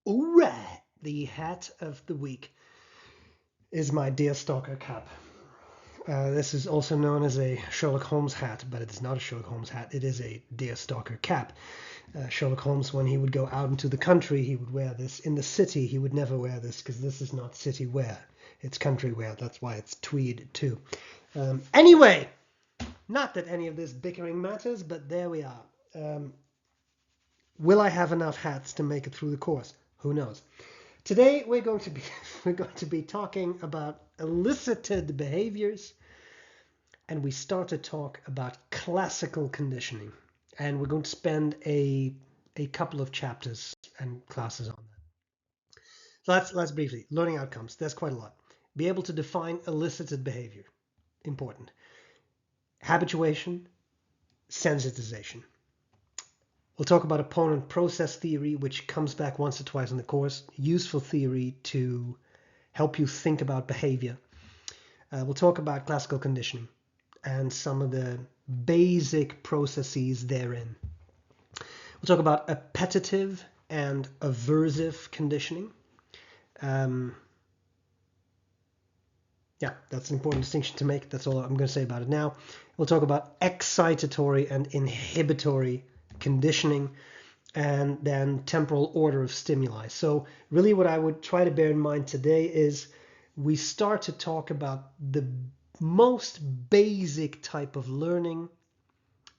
Alright, the hat of the week is my Deerstalker cap. This is also known as a Sherlock Holmes hat, but it is not a Sherlock Holmes hat. It is a Deerstalker cap. Sherlock Holmes, when he would go out into the country, he would wear this. In the city, he would never wear this because this is not city wear. It's country wear. That's why it's tweed too. Anyway, not that any of this bickering matters, but there we are. Will I have enough hats to make it through the course? Who knows? Today we're going to be talking about elicited behaviors, and we start to talk about classical conditioning, and we're going to spend a couple of chapters and classes on that. So let's briefly learning outcomes. There's quite a lot. Be able to define elicited behavior, important. Habituation, sensitization. We'll talk about opponent process theory, which comes back once or twice in the course. Useful theory to help you think about behavior. We'll talk about classical conditioning and some of the basic processes therein. We'll talk about appetitive and aversive conditioning. Yeah, that's an important distinction to make. That's all I'm going to say about it now. We'll talk about excitatory and inhibitory conditioning, and then temporal order of stimuli. So really what I would try to bear in mind today is we start to talk about the most basic type of learning,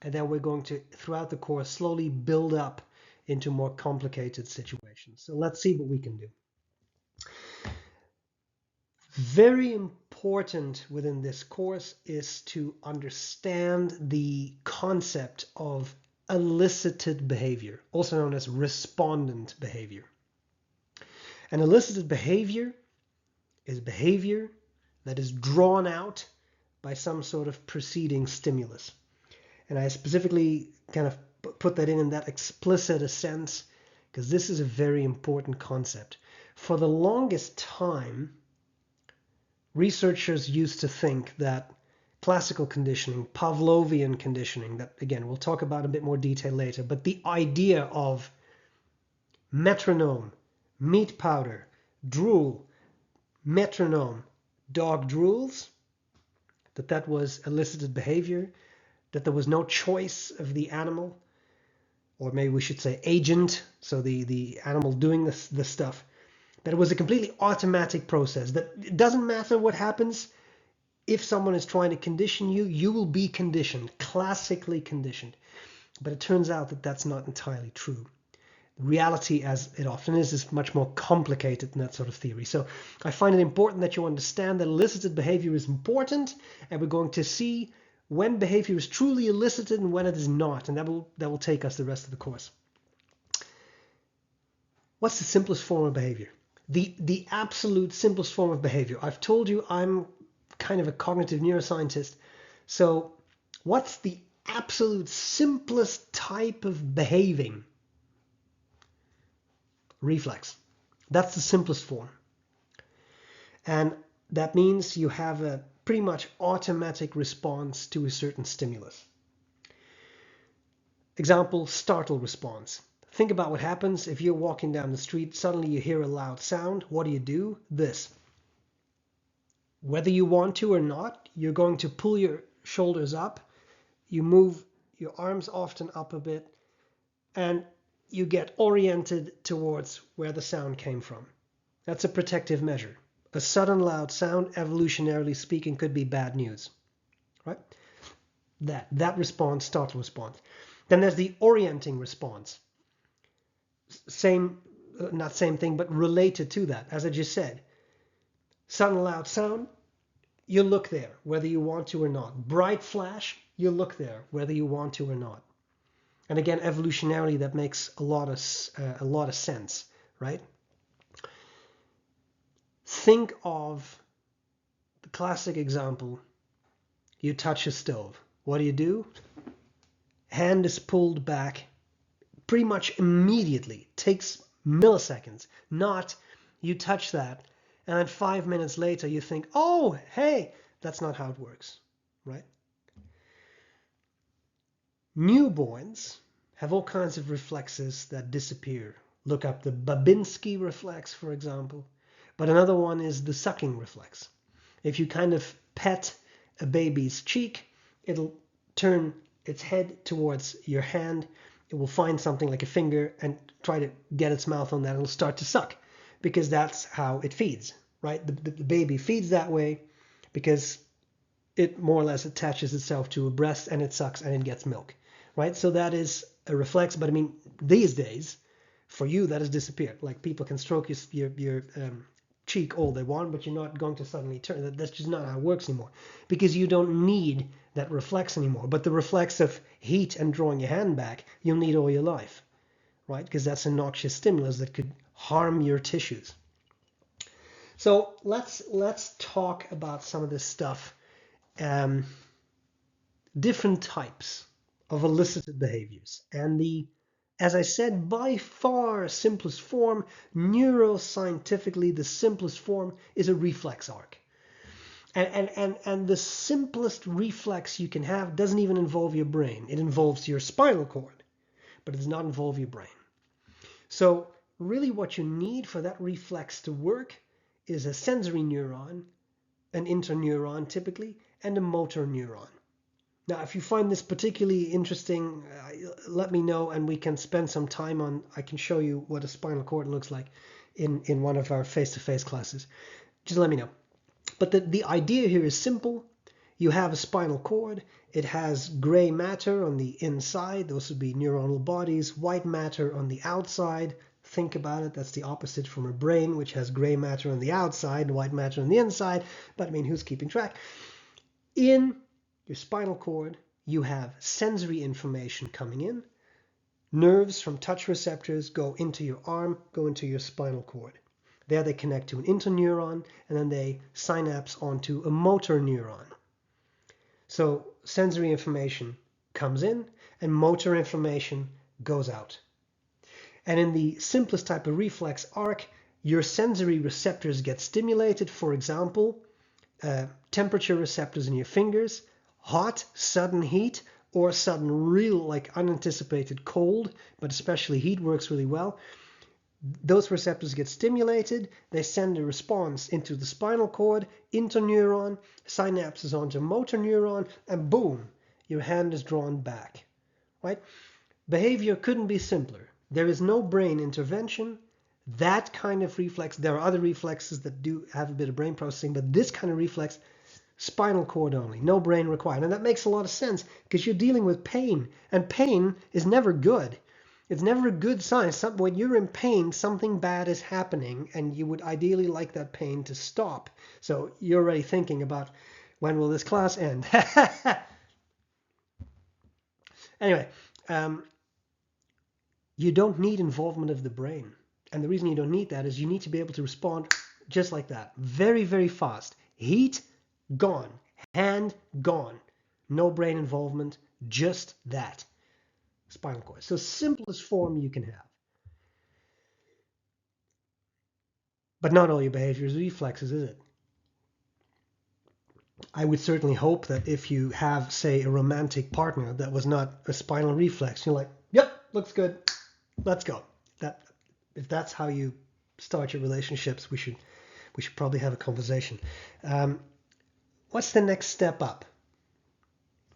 and then we're going to, throughout the course, slowly build up into more complicated situations. So let's see what we can do. Very important within this course is to understand the concept of elicited behavior, also known as respondent behavior. An elicited behavior is behavior that is drawn out by some sort of preceding stimulus. And I specifically kind of put that in that explicit a sense because this is a very important concept. For the longest time, researchers used to think that classical conditioning, Pavlovian conditioning, that again we'll talk about in a bit more detail later, but the idea of metronome, meat powder, drool, metronome, dog drools, that was elicited behavior, that there was no choice of the animal, or maybe we should say agent, so the animal doing this stuff, that it was a completely automatic process, that it doesn't matter what happens. If someone is trying to condition you, you will be conditioned, classically conditioned. But it turns out that that's not entirely true. Reality, as it often is much more complicated than that sort of theory. So I find it important that you understand that elicited behavior is important, and we're going to see when behavior is truly elicited and when it is not, and that will take us the rest of the course. What's the simplest form of behavior? The absolute simplest form of behavior. I've told you I'm kind of a cognitive neuroscientist. So what's the absolute simplest type of behaving? Reflex. That's the simplest form. And that means you have a pretty much automatic response to a certain stimulus. Example, startle response. Think about what happens if you're walking down the street, suddenly you hear a loud sound. What do? This. Whether you want to or not, you're going to pull your shoulders up, you move your arms often up a bit, and you get oriented towards where the sound came from. That's a protective measure. A sudden loud sound, evolutionarily speaking, could be bad news, right? That response, startle response. Then there's the orienting response. Not same thing, but related to that, as I just said. Sudden loud sound, you look there, whether you want to or not. Bright flash, you look there, whether you want to or not. And again, evolutionarily, that makes a lot of sense, right? Think of the classic example. You touch a stove. What do? Hand is pulled back pretty much immediately. It takes milliseconds. Not you touch that, and then 5 minutes later you think, oh, hey, that's not how it works, right? Newborns have all kinds of reflexes that disappear Look up the Babinski reflex, for example. But another one is the sucking reflex. If you kind of pet a baby's cheek, it'll turn its head towards your hand. It will find something like a finger and try to get its mouth on that. It'll start to suck because that's how it feeds, right? The baby feeds that way because it more or less attaches itself to a breast and it sucks and it gets milk, right? So that is a reflex. But I mean, these days, for you, that has disappeared. Like, people can stroke your cheek all they want, but you're not going to suddenly turn. That's just not how it works anymore, because you don't need that reflex anymore. But the reflex of heat and drawing your hand back, you'll need all your life, right? Because that's a noxious stimulus that could harm your tissues. So let's talk about some of this stuff. Different types of elicited behaviors. And as I said, by far simplest form, neuroscientifically, the simplest form is a reflex arc. And the simplest reflex you can have doesn't even involve your brain. It involves your spinal cord, but it does not involve your brain. So really what you need for that reflex to work is a sensory neuron, an interneuron typically, and a motor neuron. Now, if you find this particularly interesting, let me know, and we can spend some time on, I can show you what a spinal cord looks like in one of our face-to-face classes. Just let me know. But the idea here is simple. You have a spinal cord. It has gray matter on the inside. Those would be neuronal bodies. White matter on the outside. Think about it. That's the opposite from a brain, which has gray matter on the outside, white matter on the inside. But I mean, who's keeping track? In your spinal cord, you have sensory information coming in. Nerves from touch receptors go into your arm, go into your spinal cord. There they connect to an interneuron, and then they synapse onto a motor neuron. So sensory information comes in, and motor information goes out. And in the simplest type of reflex arc, your sensory receptors get stimulated. For example, temperature receptors in your fingers, hot, sudden heat, or sudden real, like unanticipated cold, but especially heat works really well. Those receptors get stimulated, they send a response into the spinal cord, interneuron, synapses onto motor neuron, and boom, your hand is drawn back, right? Behavior couldn't be simpler. There is no brain intervention. That kind of reflex, there are other reflexes that do have a bit of brain processing, but this kind of reflex, spinal cord only, no brain required. And that makes a lot of sense because you're dealing with pain, and pain is never good. It's never a good sign. When you're in pain, something bad is happening, and you would ideally like that pain to stop. So you're already thinking about, when will this class end? Anyway, you don't need involvement of the brain. And the reason you don't need that is you need to be able to respond just like that. Very, very fast. Heat, gone. Hand, gone. No brain involvement, just that. Spinal cord. So simplest form you can have. But not all your behaviors are reflexes, is it? I would certainly hope that if you have, say, a romantic partner that was not a spinal reflex, you're like, yep, looks good, let's go. If that's how you start your relationships, we should probably have a conversation. What's the next step up?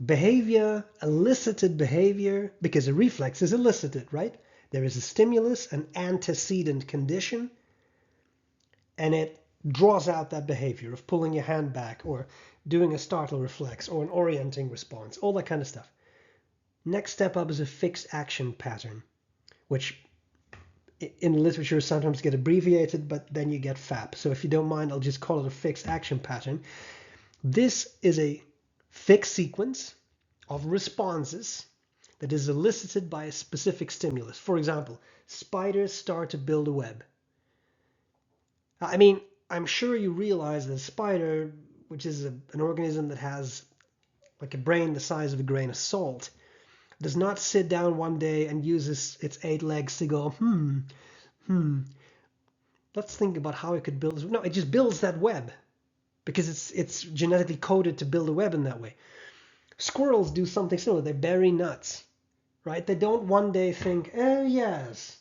Behavior, elicited behavior, because a reflex is elicited, right? There is a stimulus, an antecedent condition, and it draws out that behavior of pulling your hand back or doing a startle reflex or an orienting response, all that kind of stuff. Next step up is a fixed action pattern, which in the literature sometimes get abbreviated, but then you get FAP. So if you don't mind, I'll just call it a fixed action pattern. This is a fixed sequence of responses that is elicited by a specific stimulus. For example, spiders start to build a web. I mean, I'm sure you realize that a spider, which is an organism that has like a brain the size of a grain of salt, does not sit down one day and uses its 8 legs to go, let's think about how it could build this. No, it just builds that web because it's genetically coded to build a web in that way. Squirrels do something similar. They bury nuts, right? They don't one day think, oh yes,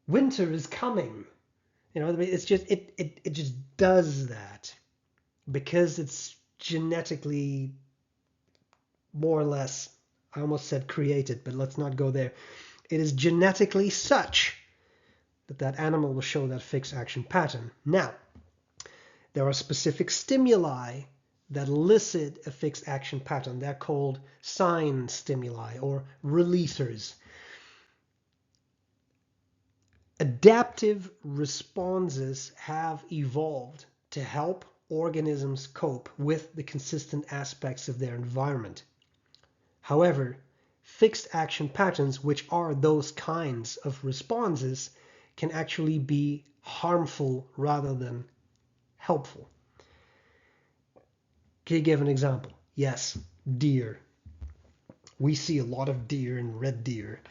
Winter is coming. You know, it's just it just does that because it's genetically more or less, I almost said created, but let's not go there. It is genetically such that that animal will show that fixed action pattern. Now, there are specific stimuli that elicit a fixed action pattern. They're called sign stimuli or releasers. Adaptive responses have evolved to help organisms cope with the consistent aspects of their environment. However, fixed action patterns, which are those kinds of responses, can actually be harmful rather than helpful. Can you give an example? Yes, deer. We see a lot of deer and red deer.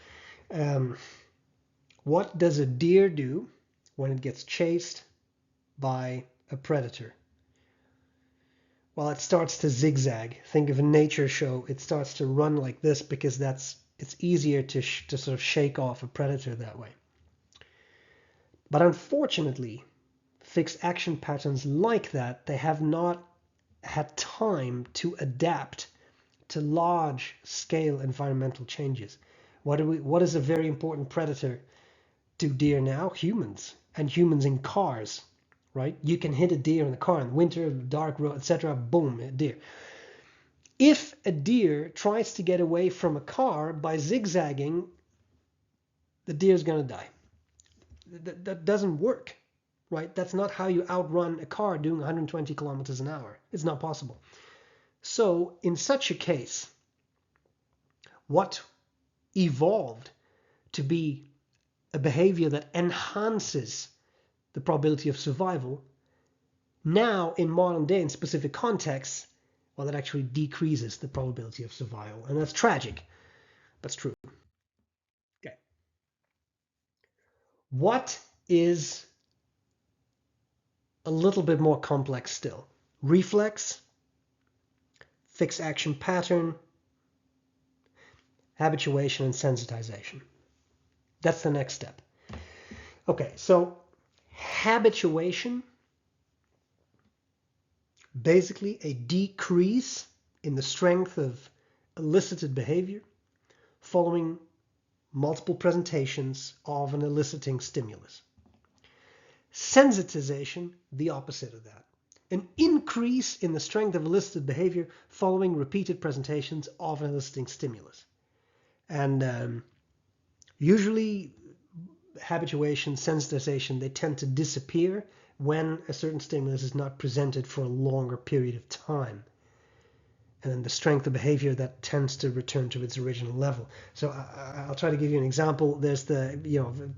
What does a deer do when it gets chased by a predator? Well, it starts to zigzag. Think of a nature show. It starts to run like this because it's easier to sort of shake off a predator that way. But unfortunately, fixed action patterns like that, they have not had time to adapt to large-scale environmental changes. What is a very important predator to deer now? Humans, and humans in cars, right? You can hit a deer in the car in the winter, dark road, etc. Boom, a deer. If a deer tries to get away from a car by zigzagging, the deer's going to die. That doesn't work, right? That's not how you outrun a car doing 120 kilometers an hour. It's not possible. So in such a case, what evolved to be a behavior that enhances the probability of survival, now in modern day in specific contexts, well, that actually decreases the probability of survival. And that's tragic. That's true. Okay. What is a little bit more complex still? Reflex, fixed action pattern, habituation, and sensitization. That's the next step. Okay, so habituation, basically a decrease in the strength of elicited behavior following multiple presentations of an eliciting stimulus. Sensitization, the opposite of that. An increase in the strength of elicited behavior following repeated presentations of an eliciting stimulus. And usually habituation, sensitization, they tend to disappear when a certain stimulus is not presented for a longer period of time. And then the strength of behavior that tends to return to its original level. So I'll try to give you an example. There's the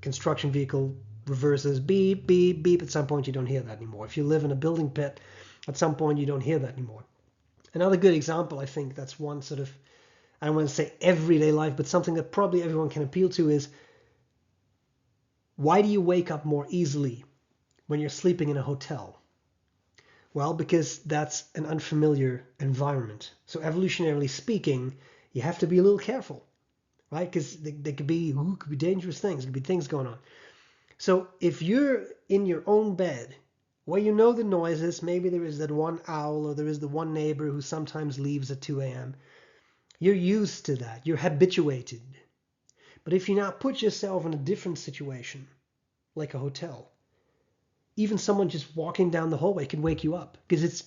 construction vehicle reverses beep, beep, beep. At some point you don't hear that anymore. If you live in a building pit, at some point you don't hear that anymore. Another good example, I think that's one sort of, I don't want to say everyday life, but something that probably everyone can appeal to is, why do you wake up more easily when you're sleeping in a hotel? Well, because that's an unfamiliar environment. So evolutionarily speaking, you have to be a little careful, right? Because there could be dangerous things, there could be things going on. So if you're in your own bed, where you know the noises, maybe there is that one owl or there is the one neighbor who sometimes leaves at 2 a.m., you're used to that, you're habituated. But if you now put yourself in a different situation, like a hotel, even someone just walking down the hallway can wake you up because it's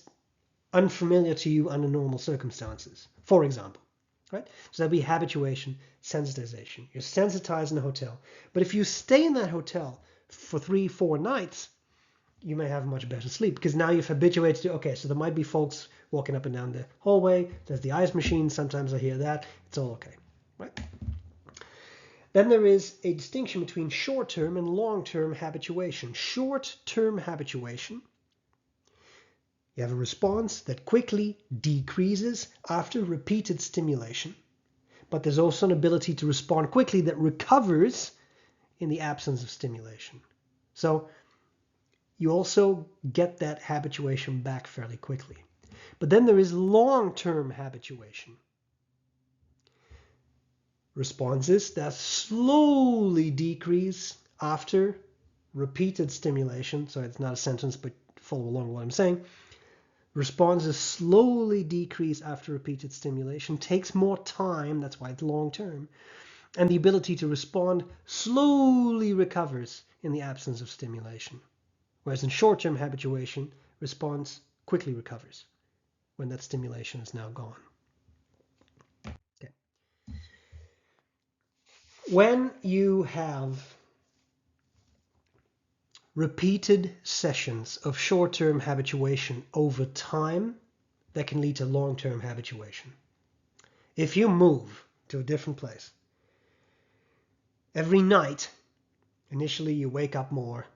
unfamiliar to you under normal circumstances, for example, right? So that'd be habituation, sensitization. You're sensitized in a hotel. But if you stay in that hotel for 3-4 nights, you may have much better sleep because now you've habituated to, okay, so there might be folks walking up and down the hallway. There's the ice machine. Sometimes I hear that. It's all okay, right? Then there is a distinction between short-term and long-term habituation. Short-term habituation, you have a response that quickly decreases after repeated stimulation, but there's also an ability to respond quickly that recovers in the absence of stimulation. So you also get that habituation back fairly quickly. But then there is long-term habituation. Responses that slowly decrease after repeated stimulation, so it's not a sentence, but follow along with what I'm saying, responses slowly decrease after repeated stimulation, takes more time, that's why it's long term, and the ability to respond slowly recovers in the absence of stimulation. Whereas in short-term habituation, response quickly recovers when that stimulation is now gone. Okay. When you have repeated sessions of short-term habituation over time, that can lead to long-term habituation. If you move to a different place, every night, initially you wake up more,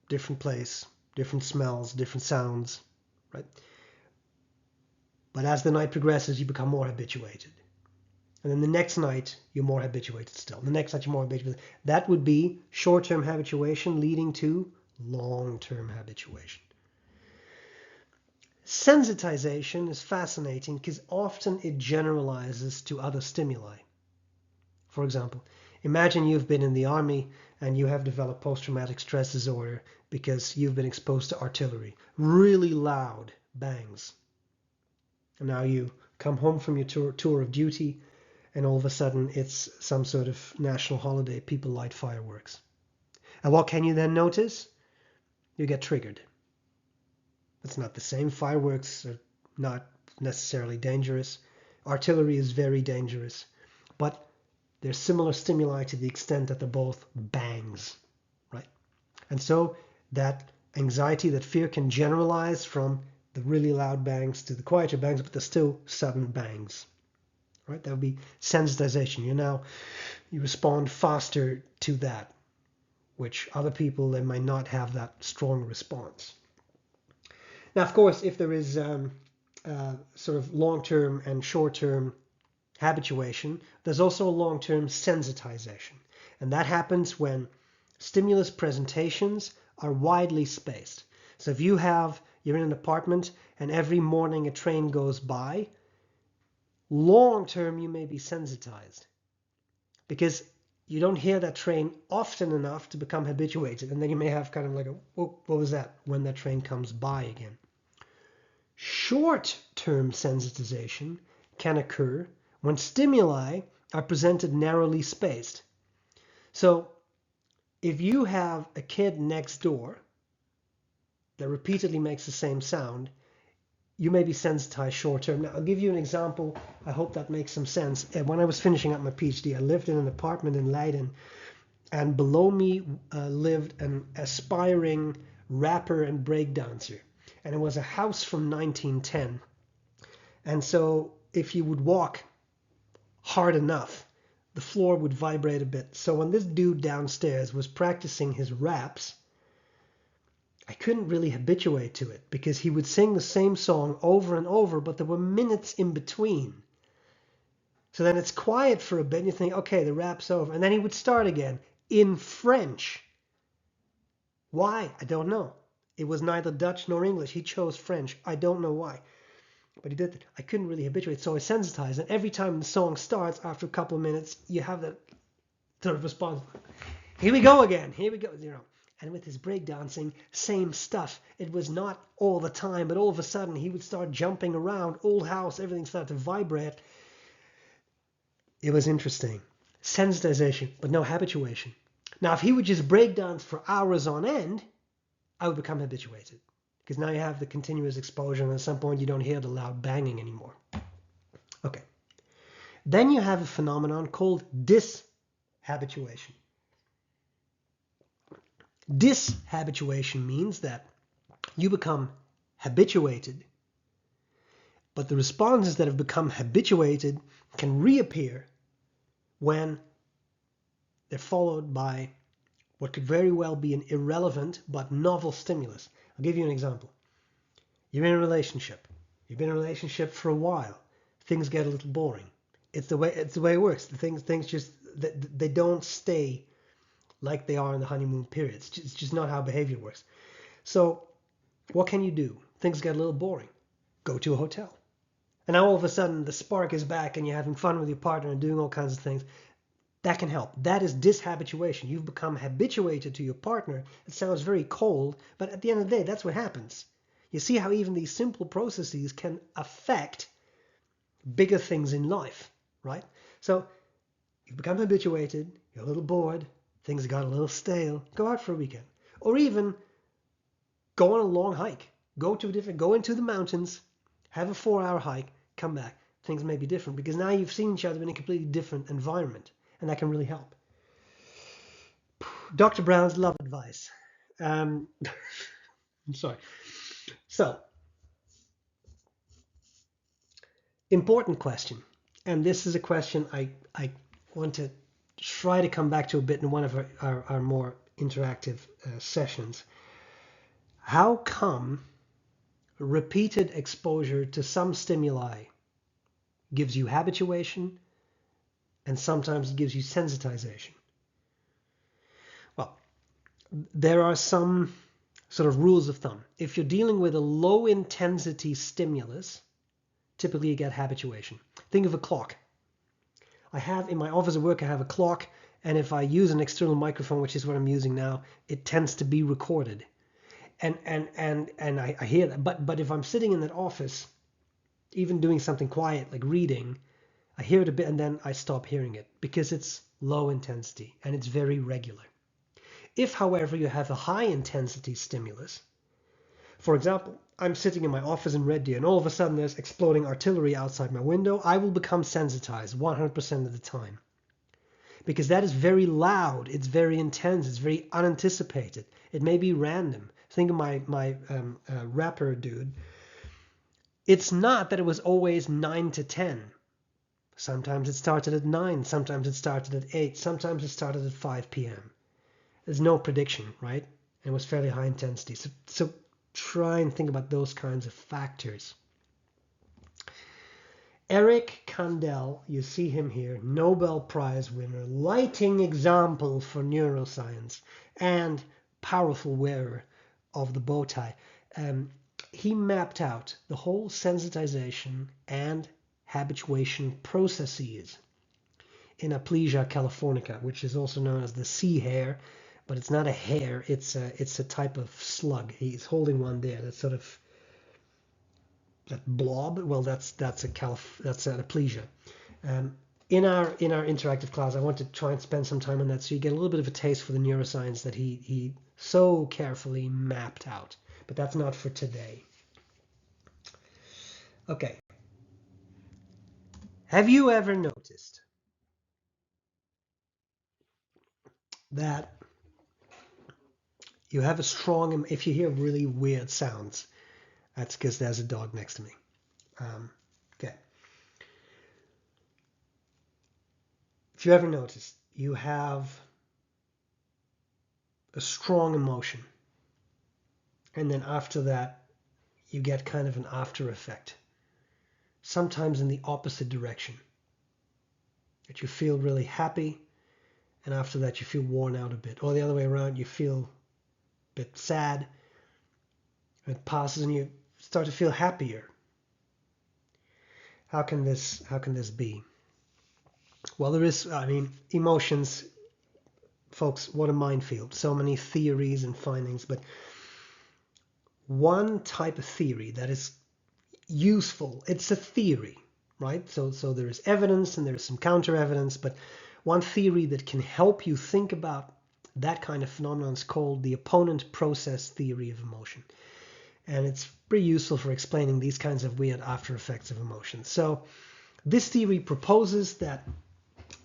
different place, different smells, different sounds, right? But as the night progresses, you become more habituated. And then the next night, you're more habituated still. The next night, you're more habituated. That would be short-term habituation leading to long-term habituation. Sensitization is fascinating because often it generalizes to other stimuli. For example, imagine you've been in the army and you have developed post-traumatic stress disorder because you've been exposed to artillery, really loud bangs. And now you come home from your tour of duty, and all of a sudden it's some sort of national holiday, people light fireworks. And what can you then notice? You get triggered. It's not the same. Fireworks are not necessarily dangerous. Artillery is very dangerous. But there's similar stimuli to the extent that they're both bangs, right? And so that anxiety, that fear can generalize from the really loud bangs to the quieter bangs, but they're still sudden bangs, right? That would be sensitization. You respond faster to that, which other people, they might not have that strong response. Now, of course, if there is sort of long-term and short-term habituation, there's also a long-term sensitization. And that happens when stimulus presentations are widely spaced. So if you're in an apartment and every morning a train goes by, long-term you may be sensitized because you don't hear that train often enough to become habituated. And then you may have kind of like what was that when that train comes by again. Short-term sensitization can occur when stimuli are presented narrowly spaced. So if you have a kid next door that repeatedly makes the same sound, you may be sensitized short-term. Now, I'll give you an example. I hope that makes some sense. When I was finishing up my PhD, I lived in an apartment in Leiden, and below me lived an aspiring rapper and breakdancer. And it was a house from 1910. And so if you would walk hard enough, the floor would vibrate a bit. So when this dude downstairs was practicing his raps, I couldn't really habituate to it because he would sing the same song over and over, but there were minutes in between. So then it's quiet for a bit and you think, okay, the rap's over. And then he would start again in French. Why? I don't know. It was neither Dutch nor English. He chose French. I don't know why. But he did it. I couldn't really habituate, so I sensitized. And every time the song starts, after a couple of minutes, you have that sort of response. Here we go again. Here we go. And with his breakdancing, same stuff. It was not all the time, but all of a sudden he would start jumping around. Old house, everything started to vibrate. It was interesting. Sensitization, but no habituation. Now, if he would just breakdance for hours on end, I would become habituated. Because now you have the continuous exposure, and at some point you don't hear the loud banging anymore. Okay. Then you have a phenomenon called dishabituation. Dishabituation means that you become habituated, but the responses that have become habituated can reappear when they're followed by what could very well be an irrelevant but novel stimulus. I'll give you an example. You're in a relationship. You've been in a relationship for a while. Things get a little boring. It's the way it works. Things just they don't stay like they are in the honeymoon period. It's just not how behavior works. So what can you do? Things get a little boring. Go to a hotel. And now all of a sudden the spark is back and you're having fun with your partner and doing all kinds of things. That can help. That is dishabituation. You've become habituated to your partner. It sounds very cold, but at the end of the day, that's what happens. You see how even these simple processes can affect bigger things in life, right? So you've become habituated, you're a little bored, things got a little stale, go out for a weekend. Or even go on a long hike. Go into the mountains, have a 4-hour hike, come back. Things may be different because now you've seen each other in a completely different environment, and that can really help. Dr. Brown's love advice. I'm sorry. So, important question. And this is a question I want to try to come back to a bit in one of our more interactive sessions. How come repeated exposure to some stimuli gives you habituation and sometimes it gives you sensitization? Well, there are some sort of rules of thumb. If you're dealing with a low intensity stimulus, typically you get habituation. Think of a clock. I have in my office at work, I have a clock, and if I use an external microphone, which is what I'm using now, it tends to be recorded. And I hear that. But if I'm sitting in that office, even doing something quiet like reading, I hear it a bit and then I stop hearing it because it's low intensity and it's very regular. If, however, you have a high intensity stimulus, for example, I'm sitting in my office in Red Deer and all of a sudden there's exploding artillery outside my window, I will become sensitized 100% of the time. Because that is very loud, it's very intense, it's very unanticipated. It may be random. Think of my rapper dude. It's not that it was always 9 to 10. Sometimes it started at 9, sometimes it started at 8, sometimes it started at 5 p.m. There's no prediction, right? And it was fairly high intensity. So try and think about those kinds of factors. Eric Kandel, you see him here, Nobel Prize winner, lighting example for neuroscience and powerful wearer of the bow tie. He mapped out the whole sensitization and habituation processes in Aplysia californica, which is also known as the sea hare, but it's not a hare, it's a type of slug. He's holding one there, that's sort of that blob. Well, that's an Aplysia. In our interactive class, I want to try and spend some time on that so you get a little bit of a taste for the neuroscience that he so carefully mapped out. But that's not for today. Okay. Have you ever noticed that you have a strong, if you hear really weird sounds, that's because there's a dog next to me. Okay. If you ever notice, you have a strong emotion, and then after that, you get kind of an after effect, sometimes in the opposite direction. That you feel really happy, and after that you feel worn out a bit. Or the other way around, you feel a bit sad, and it passes and you start to feel happier. How can this be? Well, there is, emotions, folks, what a minefield. So many theories and findings, but one type of theory that is useful, it's a theory, right? So there is evidence and there is some counter evidence, but one theory that can help you think about that kind of phenomenon is called the opponent process theory of emotion. And it's pretty useful for explaining these kinds of weird after effects of emotion. So this theory proposes that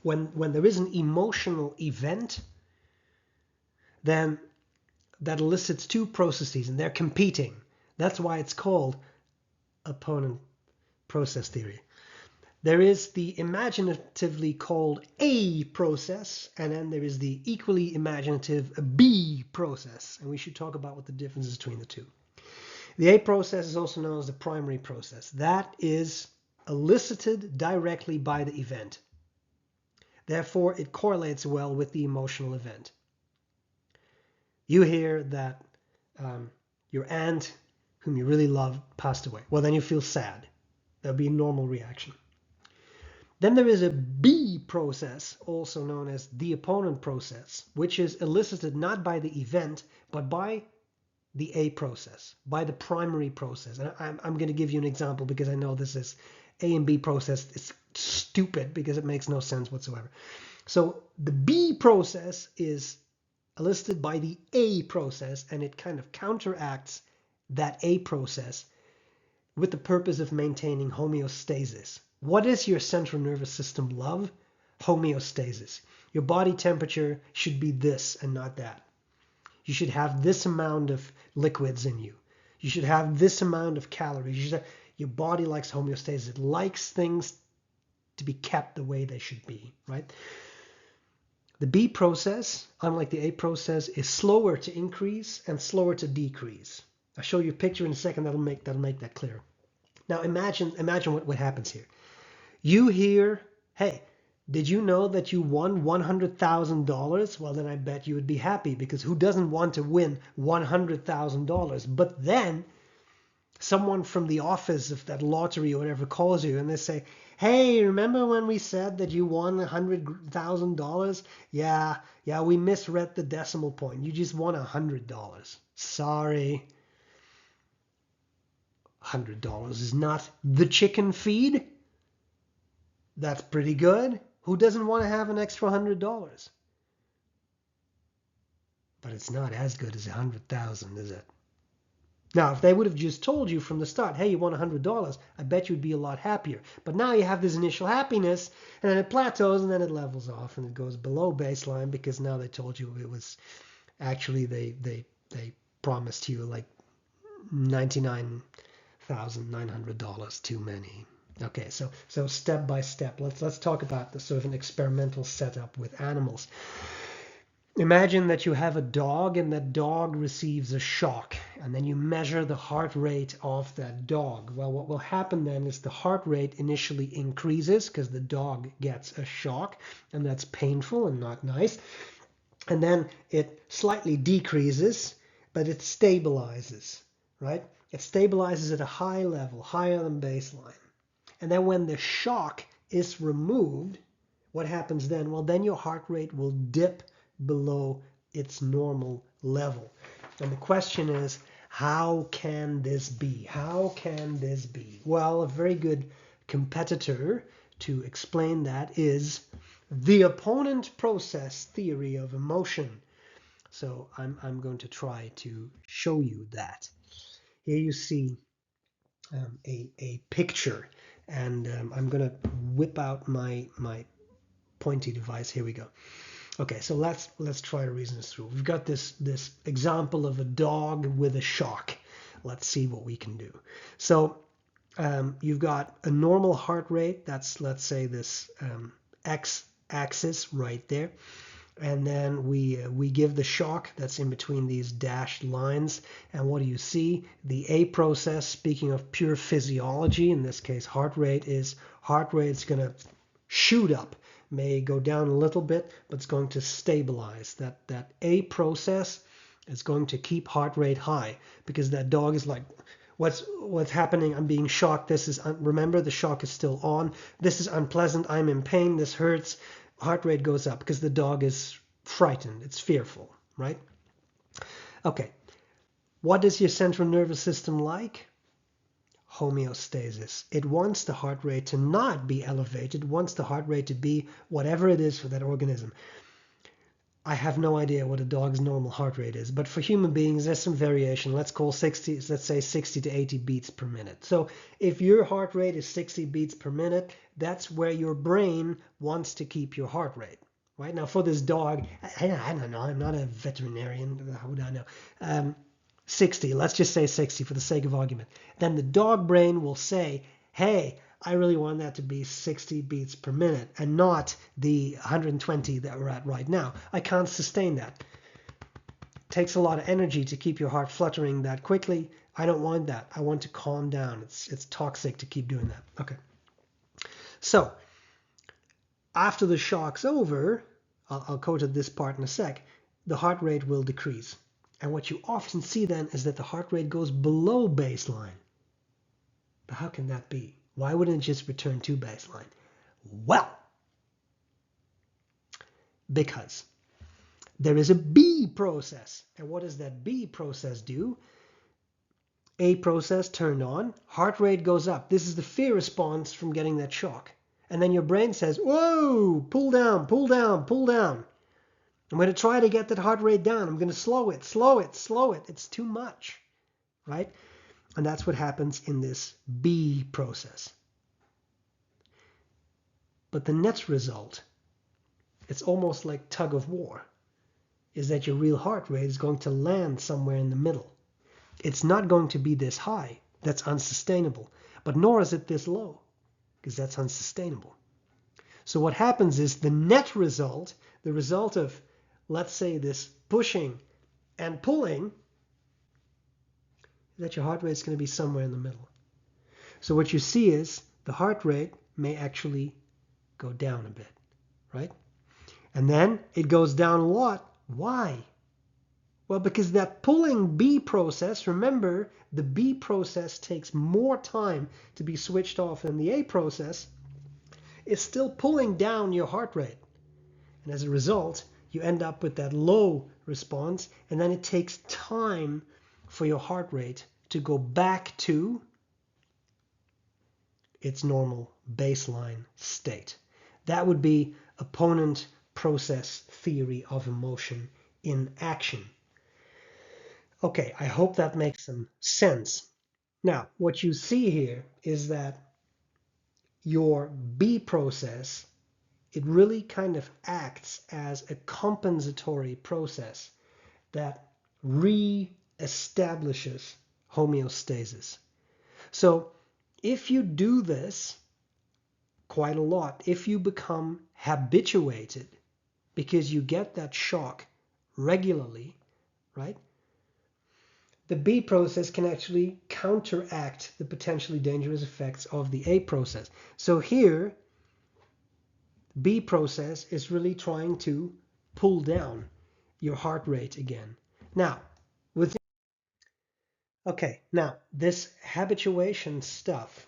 when there is an emotional event, then that elicits two processes and they're competing. That's why it's called opponent process theory. There is the imaginatively called A process, and then there is the equally imaginative B process. And we should talk about what the difference is between the two. The A process is also known as the primary process. That is elicited directly by the event. Therefore, it correlates well with the emotional event. You hear that your aunt, whom you really love, passed away. Well, then you feel sad. That would be a normal reaction. Then there is a B process, also known as the opponent process, which is elicited not by the event, but by the A process, by the primary process. And I'm going to give you an example because I know this is A and B process. It's stupid because it makes no sense whatsoever. So the B process is elicited by the A process, and it kind of counteracts that A process with the purpose of maintaining homeostasis. What does your central nervous system love? Homeostasis. Your body temperature should be this and not that. You should have this amount of liquids in you. You should have this amount of calories. Your body likes homeostasis. It likes things to be kept the way they should be, right? The B process, unlike the A process, is slower to increase and slower to decrease. I'll show you a picture in a second that'll make that clear. Now imagine what happens here. You hear, hey, did you know that you won $100,000? Well, then I bet you would be happy, because who doesn't want to win $100,000? But then someone from the office of that lottery or whatever calls you and they say, hey, remember when we said that you won $100,000? Yeah, we misread the decimal point. You just won $100. Sorry. $100 is not the chicken feed. That's pretty good. Who doesn't want to have an extra $100? But it's not as good as $100,000, is it? Now, if they would have just told you from the start, hey, you won $100, I bet you'd be a lot happier. But now you have this initial happiness, and then it plateaus, and then it levels off, and it goes below baseline, because now they told you it was actually they promised you like $99,900 too many. Okay, so step by step, let's talk about the sort of an experimental setup with animals. Imagine that you have a dog, and that dog receives a shock, and then you measure the heart rate of that dog. Well, what will happen then is the heart rate initially increases because the dog gets a shock, and that's painful and not nice. And then it slightly decreases, but it stabilizes, right? It stabilizes at a high level, higher than baseline. And then when the shock is removed, what happens then? Well, then your heart rate will dip below its normal level. And the question is, how can this be? How can this be? Well, a very good competitor to explain that is the opponent process theory of emotion. So I'm going to try to show you that. Here you see a picture, and I'm going to whip out my pointy device. Here we go. Okay, so let's try to reason this through. We've got this example of a dog with a shock. Let's see what we can do. So you've got a normal heart rate. That's, let's say, this x-axis right there. And then we give the shock that's in between these dashed lines. And what do you see? The A process, speaking of pure physiology, in this case heart rate's going to shoot up. May go down a little bit, but it's going to stabilize. That A process is going to keep heart rate high, because that dog is like, what's happening? I'm being shocked. Remember, the shock is still on. This is unpleasant. I'm in pain. This hurts. Heart rate goes up because the dog is frightened. It's fearful, right? Okay. What does your central nervous system like? Homeostasis. It wants the heart rate to not be elevated. It wants the heart rate to be whatever it is for that organism. I have no idea what a dog's normal heart rate is, but for human beings there's some variation. Let's say 60 to 80 beats per minute. So if your heart rate is 60 beats per minute, that's where your brain wants to keep your heart rate. Right? Now for this dog, I don't know, I'm not a veterinarian, how would I know? 60, let's just say 60 for the sake of argument. Then the dog brain will say, hey, I really want that to be 60 beats per minute and not the 120 that we're at right now. I can't sustain that. It takes a lot of energy to keep your heart fluttering that quickly. I don't want that. I want to calm down. It's toxic to keep doing that. Okay. So after the shock's over, I'll go to this part in a sec, the heart rate will decrease. And what you often see then is that the heart rate goes below baseline. But how can that be? Why wouldn't it just return to baseline? Well, because there is a B process. And what does that B process do? A process turned on, heart rate goes up. This is the fear response from getting that shock. And then your brain says, whoa, pull down, pull down, pull down. I'm going to try to get that heart rate down. I'm going to slow it, slow it, slow it. It's too much, right? And that's what happens in this B process. But the net result, it's almost like tug of war, is that your real heart rate is going to land somewhere in the middle. It's not going to be this high. That's unsustainable. But nor is it this low, because that's unsustainable. So what happens is the net result, the result of, let's say, this pushing and pulling, that your heart rate is going to be somewhere in the middle. So what you see is the heart rate may actually go down a bit, right? And then it goes down a lot. Why? Well, because that pulling B process, remember, the B process takes more time to be switched off than the A process, is still pulling down your heart rate. And as a result, you end up with that low response, and then it takes time for your heart rate to go back to its normal baseline state. That would be opponent process theory of emotion in action. Okay, I hope that makes some sense. Now, what you see here is that your B process, it really kind of acts as a compensatory process that re-establishes homeostasis. So if you do this quite a lot, if you become habituated because you get that shock regularly, right? The B process can actually counteract the potentially dangerous effects of the A process. So here, B process is really trying to pull down your heart rate again. Now, this habituation stuff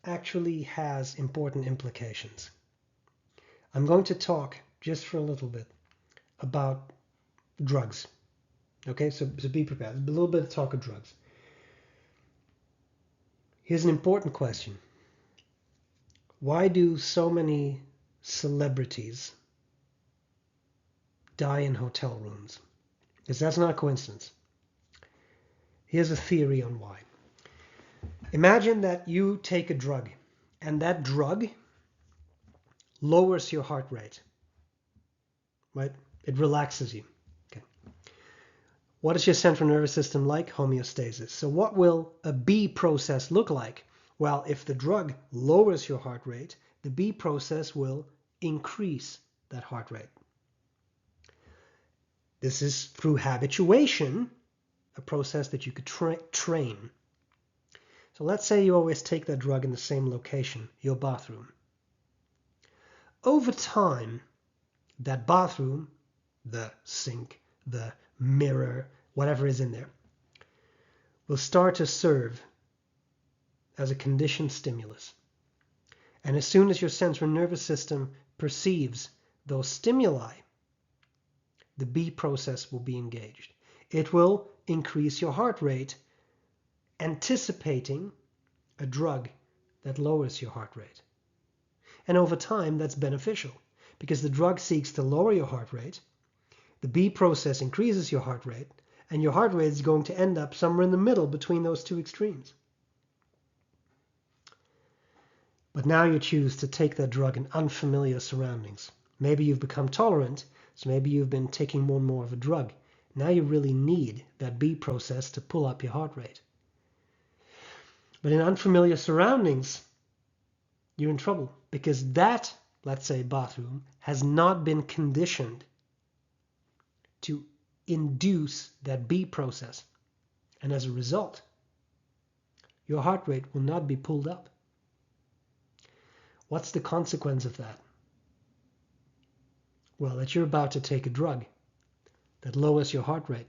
actually has important implications. I'm going to talk just for a little bit about drugs. Okay, so be prepared. A little bit of talk of drugs. Here's an important question. Why do so many celebrities die in hotel rooms? Because that's not a coincidence. Here's a theory on why. Imagine that you take a drug, and that drug lowers your heart rate, right? It relaxes you. Okay. What is your central nervous system like? Homeostasis. So what will a B process look like? Well, if the drug lowers your heart rate, the B process will increase that heart rate. This is through habituation, a process that you could train. So let's say you always take that drug in the same location, your bathroom. Over time, that bathroom, the sink, the mirror, whatever is in there, will start to serve as a conditioned stimulus. And as soon as your central nervous system perceives those stimuli, the B process will be engaged. It will increase your heart rate, anticipating a drug that lowers your heart rate. And over time, that's beneficial because the drug seeks to lower your heart rate, the B process increases your heart rate, and your heart rate is going to end up somewhere in the middle between those two extremes. But now you choose to take that drug in unfamiliar surroundings. Maybe you've become tolerant, so maybe you've been taking more and more of a drug. Now you really need that B process to pull up your heart rate. But in unfamiliar surroundings, you're in trouble because that, let's say, bathroom has not been conditioned to induce that B process. And as a result, your heart rate will not be pulled up. What's the consequence of that? Well, that you're about to take a drug that lowers your heart rate.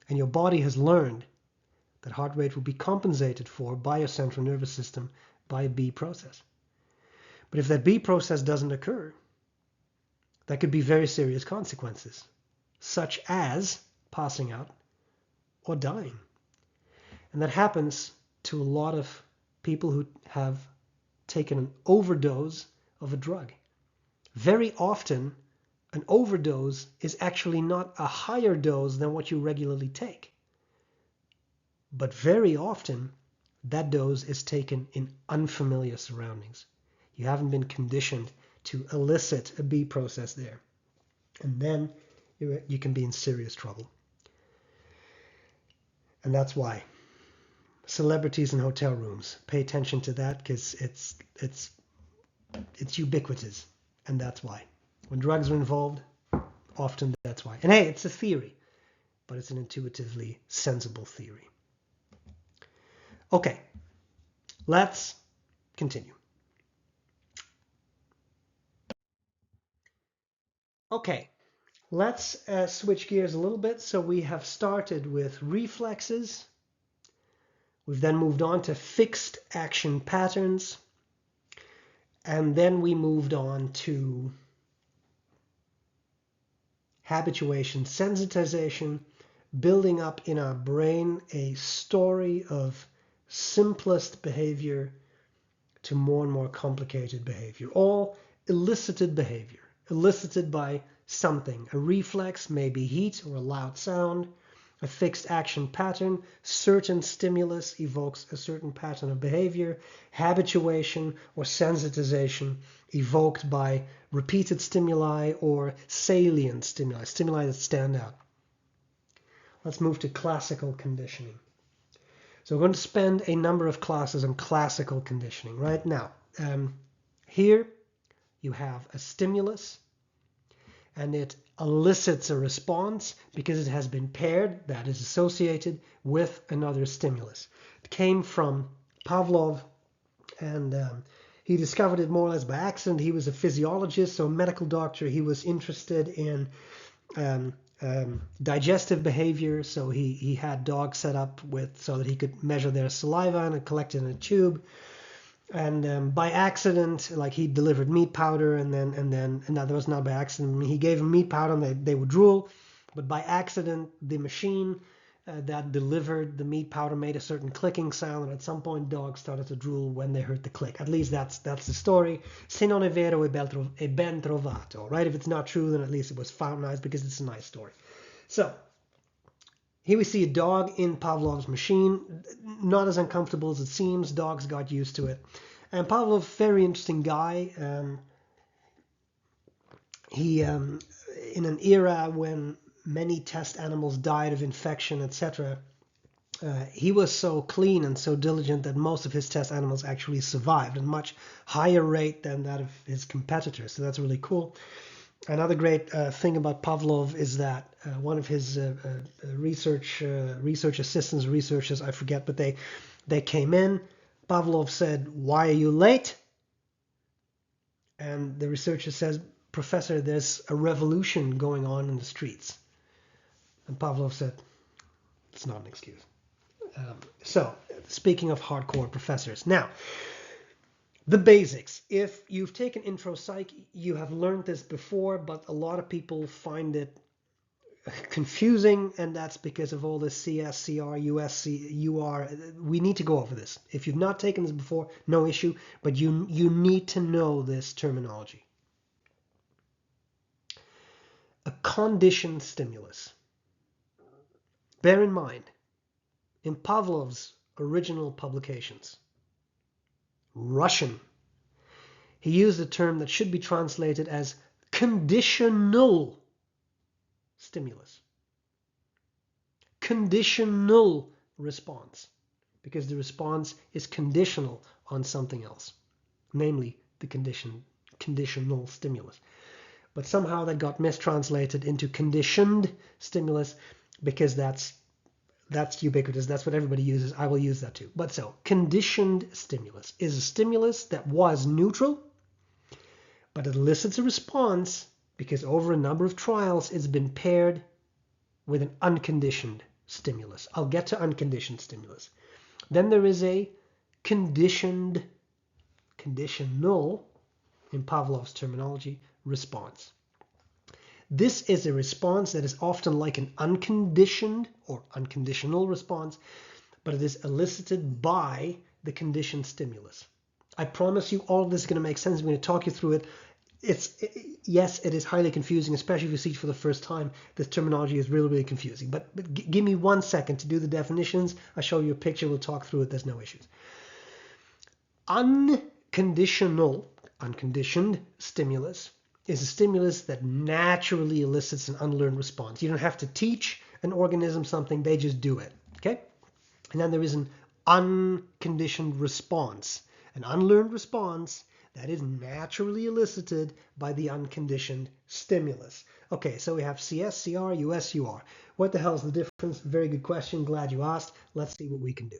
And your body has learned that heart rate will be compensated for by your central nervous system by a B process. But if that B process doesn't occur, that could be very serious consequences, such as passing out or dying. And that happens to a lot of people who have taken an overdose of a drug. Very often, an overdose is actually not a higher dose than what you regularly take. But very often, that dose is taken in unfamiliar surroundings. You haven't been conditioned to elicit a B process there. And then you can be in serious trouble. And that's why celebrities in hotel rooms, pay attention to that, because it's ubiquitous. And that's why. When drugs are involved, often that's why. And hey, it's a theory, but it's an intuitively sensible theory. Okay, let's continue. Okay, let's switch gears a little bit. So we have started with reflexes. We've then moved on to fixed action patterns. And then we moved on to habituation, sensitization, building up in our brain a story of simplest behavior to more and more complicated behavior, all elicited behavior, elicited by something. A reflex may be heat or a loud sound. A fixed action pattern, certain stimulus evokes a certain pattern of behavior. Habituation or sensitization evoked by repeated stimuli or salient stimuli, stimuli that stand out. Let's move to classical conditioning. So we're going to spend a number of classes on classical conditioning right now. Here you have a stimulus, and it elicits a response because it has been paired, that is associated with another stimulus. It came from Pavlov, and he discovered it more or less by accident. He was a physiologist, so a medical doctor. He was interested in digestive behavior, so he had dogs set up so that he could measure their saliva and collect it in a tube. And by accident, like, he delivered meat powder, and that was not by accident. He gave them meat powder, and they would drool. But by accident, the machine that delivered the meat powder made a certain clicking sound, and at some point, dogs started to drool when they heard the click. At least that's the story. Se non è vero, è ben trovato, right? If it's not true, then at least it was found nice, because it's a nice story. So here we see a dog in Pavlov's machine. Not as uncomfortable as it seems. Dogs got used to it. And Pavlov, very interesting guy. He, in an era when many test animals died of infection, etc., he was so clean and so diligent that most of his test animals actually survived at a much higher rate than that of his competitors. So that's really cool. Another great thing about Pavlov is that one of his research assistants, researchers, I forget, but they came in. Pavlov said, "Why are you late?" And the researcher says, "Professor, there's a revolution going on in the streets." And Pavlov said, "It's not an excuse." So, speaking of hardcore professors. Now, the basics. If you've taken intro psych, you have learned this before, but a lot of people find it confusing, and that's because of all this CS, CR, USC, UR. We need to go over this. If you've not taken this before, no issue, but you need to know this terminology. A conditioned stimulus. Bear in mind, in Pavlov's original publications, Russian, he used a term that should be translated as conditional stimulus. Conditional response, because the response is conditional on something else, namely the conditional stimulus. But somehow that got mistranslated into conditioned stimulus, because that's ubiquitous. That's what everybody uses. I will use that too. But so, conditioned stimulus is a stimulus that was neutral, but it elicits a response because over a number of trials it's been paired with an unconditioned stimulus. I'll get to unconditioned stimulus. Then there is a conditional in Pavlov's terminology, response. This is a response that is often like an unconditioned or unconditional response, but it is elicited by the conditioned stimulus. I promise you all of this is going to make sense. I'm going to talk you through it. Yes, it is highly confusing, especially if you see it for the first time. This terminology is really, really confusing. But give me 1 second to do the definitions. I'll show you a picture. We'll talk through it. There's no issues. Unconditioned stimulus is a stimulus that naturally elicits an unlearned response. You don't have to teach an organism something. They just do it. Okay? And then there is an unconditioned response, an unlearned response that is naturally elicited by the unconditioned stimulus. Okay, so we have CS, CR, US, UR. What the hell is the difference? Very good question. Glad you asked. Let's see what we can do.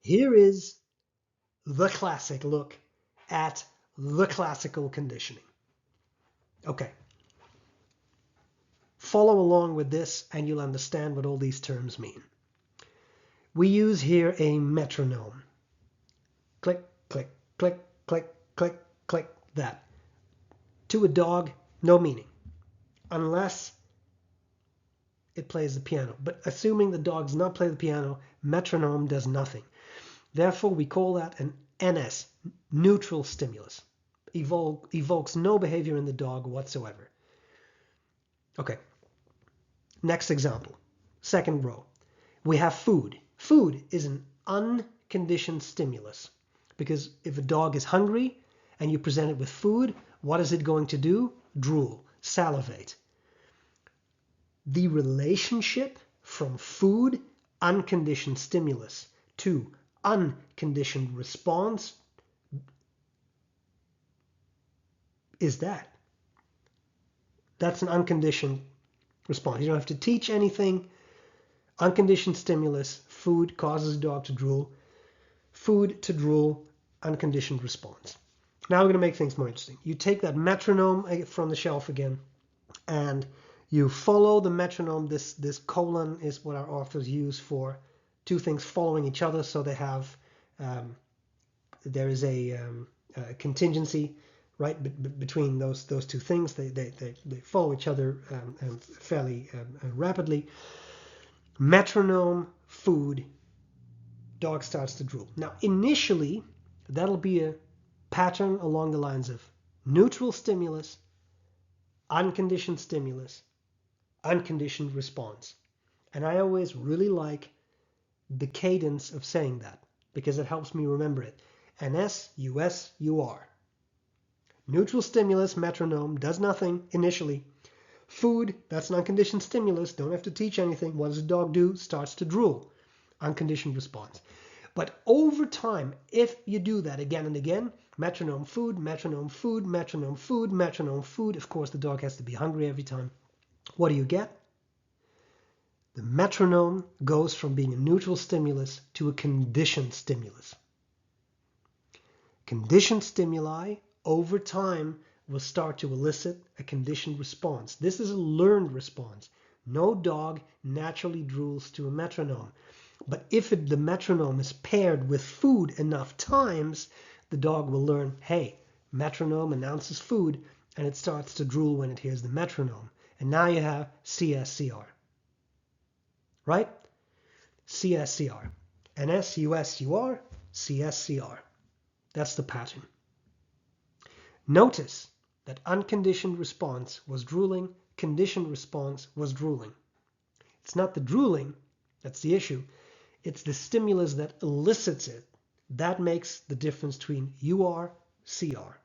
Here is the classic look at the classical conditioning. Okay. Follow along with this and you'll understand what all these terms mean. We use here a metronome. Click, click, click, click, click, click, that. To a dog, no meaning, unless it plays the piano. But assuming the dog does not play the piano, metronome does nothing. Therefore, we call that an NS, neutral stimulus. Evokes no behavior in the dog whatsoever. Okay, next example, second row. We have food. Food is an unconditioned stimulus because if a dog is hungry and you present it with food, what is it going to do? Drool, salivate. The relationship from food, unconditioned stimulus, to unconditioned response is that. That's an unconditioned response. You don't have to teach anything. Unconditioned stimulus, food causes a dog to drool. Food to drool, unconditioned response. Now we're going to make things more interesting. You take that metronome from the shelf again, and you follow the metronome. This colon is what our authors use for two things following each other. So they have, there is a contingency, right, between those two things. They follow each other fairly rapidly. Metronome, food, dog starts to drool. Now, initially, that'll be a pattern along the lines of neutral stimulus, unconditioned response. And I always really like the cadence of saying that because it helps me remember it. NS, US, UR. Neutral stimulus, metronome, does nothing initially. Food, that's an unconditioned stimulus, don't have to teach anything. What does a dog do? Starts to drool. Unconditioned response. But over time, if you do that again and again, metronome, food, metronome, food, metronome, food, metronome, food, of course the dog has to be hungry every time. What do you get? The metronome goes from being a neutral stimulus to a conditioned stimulus. Conditioned stimuli over time will start to elicit a conditioned response. This is a learned response. No dog naturally drools to a metronome. But if the metronome is paired with food enough times, the dog will learn, hey, metronome announces food, and it starts to drool when it hears the metronome. And now you have CSCR. Right? CSCR. NS, US, UR, CSCR. That's the pattern. Notice that unconditioned response was drooling, conditioned response was drooling. It's not the drooling that's the issue. It's the stimulus that elicits it. That makes the difference between UR, CR.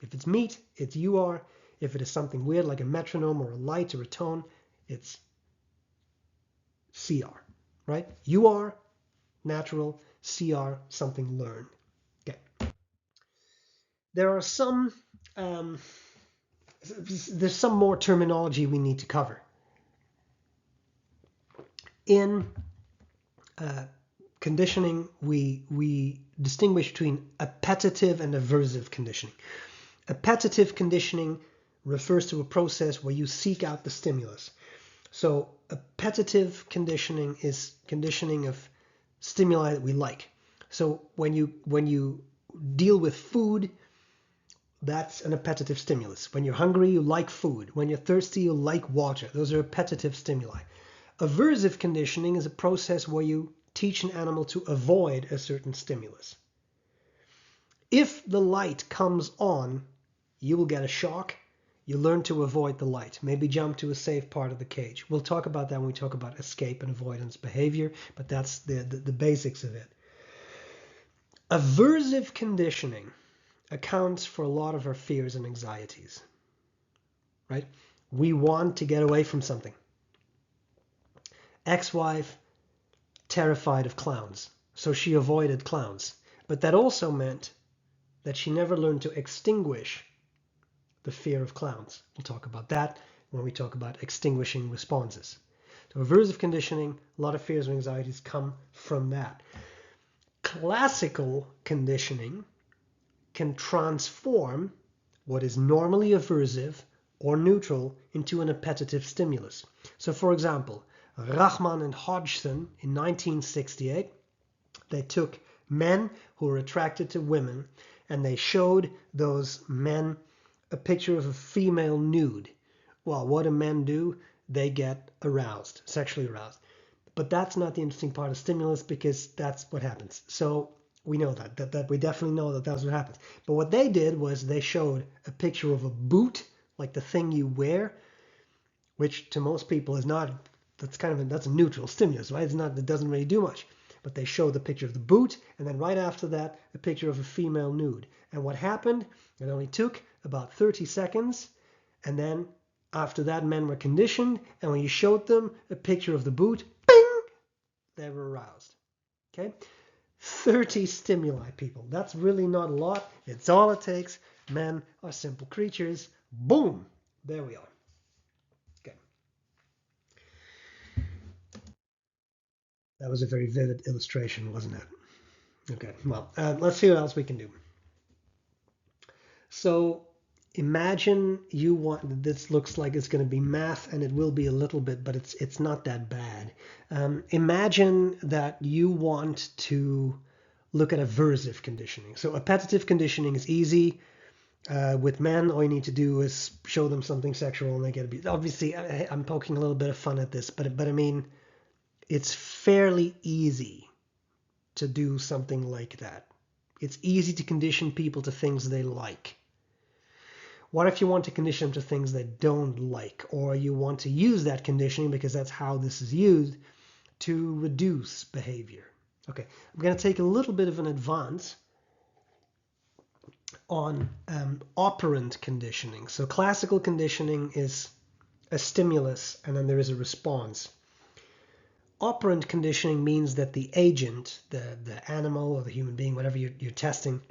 If it's meat, it's UR. If it is something weird like a metronome or a light or a tone, it's CR, right? UR, natural, CR, something learned. Okay. There are some, there's some more terminology we need to cover. In conditioning, we distinguish between appetitive and aversive conditioning. Appetitive conditioning refers to a process where you seek out the stimulus. So appetitive conditioning is conditioning of stimuli that we like. So when you deal with food, That's an appetitive stimulus. When you're hungry, you like food. When you're thirsty, you like water. Those are appetitive stimuli. Aversive conditioning is a process where you teach an animal to avoid a certain stimulus. If the light comes on, you will get a shock. You learn to avoid the light. Maybe jump to a safe part of the cage. We'll talk about that when we talk about escape and avoidance behavior, but that's the basics of it. Aversive conditioning accounts for a lot of our fears and anxieties, right? We want to get away from something. Ex-wife, terrified of clowns, so she avoided clowns. But that also meant that she never learned to extinguish the fear of clowns. We'll talk about that when we talk about extinguishing responses. So aversive conditioning, a lot of fears and anxieties come from that. Classical conditioning can transform what is normally aversive or neutral into an appetitive stimulus. So for example, Rahman and Hodgson in 1968, they took men who were attracted to women and they showed those men a picture of a female nude. Well, what do men do? They get aroused, sexually aroused. But that's not the interesting part of stimulus, because that's what happens. So we know that we definitely know that that's what happens. But what they did was they showed a picture of a boot, like the thing you wear, which to most people is not, that's a neutral stimulus, right? It doesn't really do much. But they showed the picture of the boot, and then right after that, a picture of a female nude. And what happened? It only took about 30 seconds, and then after that, men were conditioned, and when you showed them a picture of the boot, bing, they were aroused. Okay? 30 stimuli, people. That's really not a lot. It's all it takes. Men are simple creatures. Boom! There we are. Okay. That was a very vivid illustration, wasn't it? Okay, well, let's see what else we can do. So imagine you want, this looks like it's going to be math, and it will be a little bit, but it's not that bad. Imagine that you want to look at aversive conditioning. So appetitive conditioning is easy. With men, all you need to do is show them something sexual and they get abused. Obviously, I'm poking a little bit of fun at this, but I mean, it's fairly easy to do something like that. It's easy to condition people to things they like. What if you want to condition them to things they don't like, or you want to use that conditioning, because that's how this is used, to reduce behavior? Okay, I'm going to take a little bit of an advance on operant conditioning. So classical conditioning is a stimulus and then there is a response. Operant conditioning means that the agent, the animal or the human being, whatever you're testing,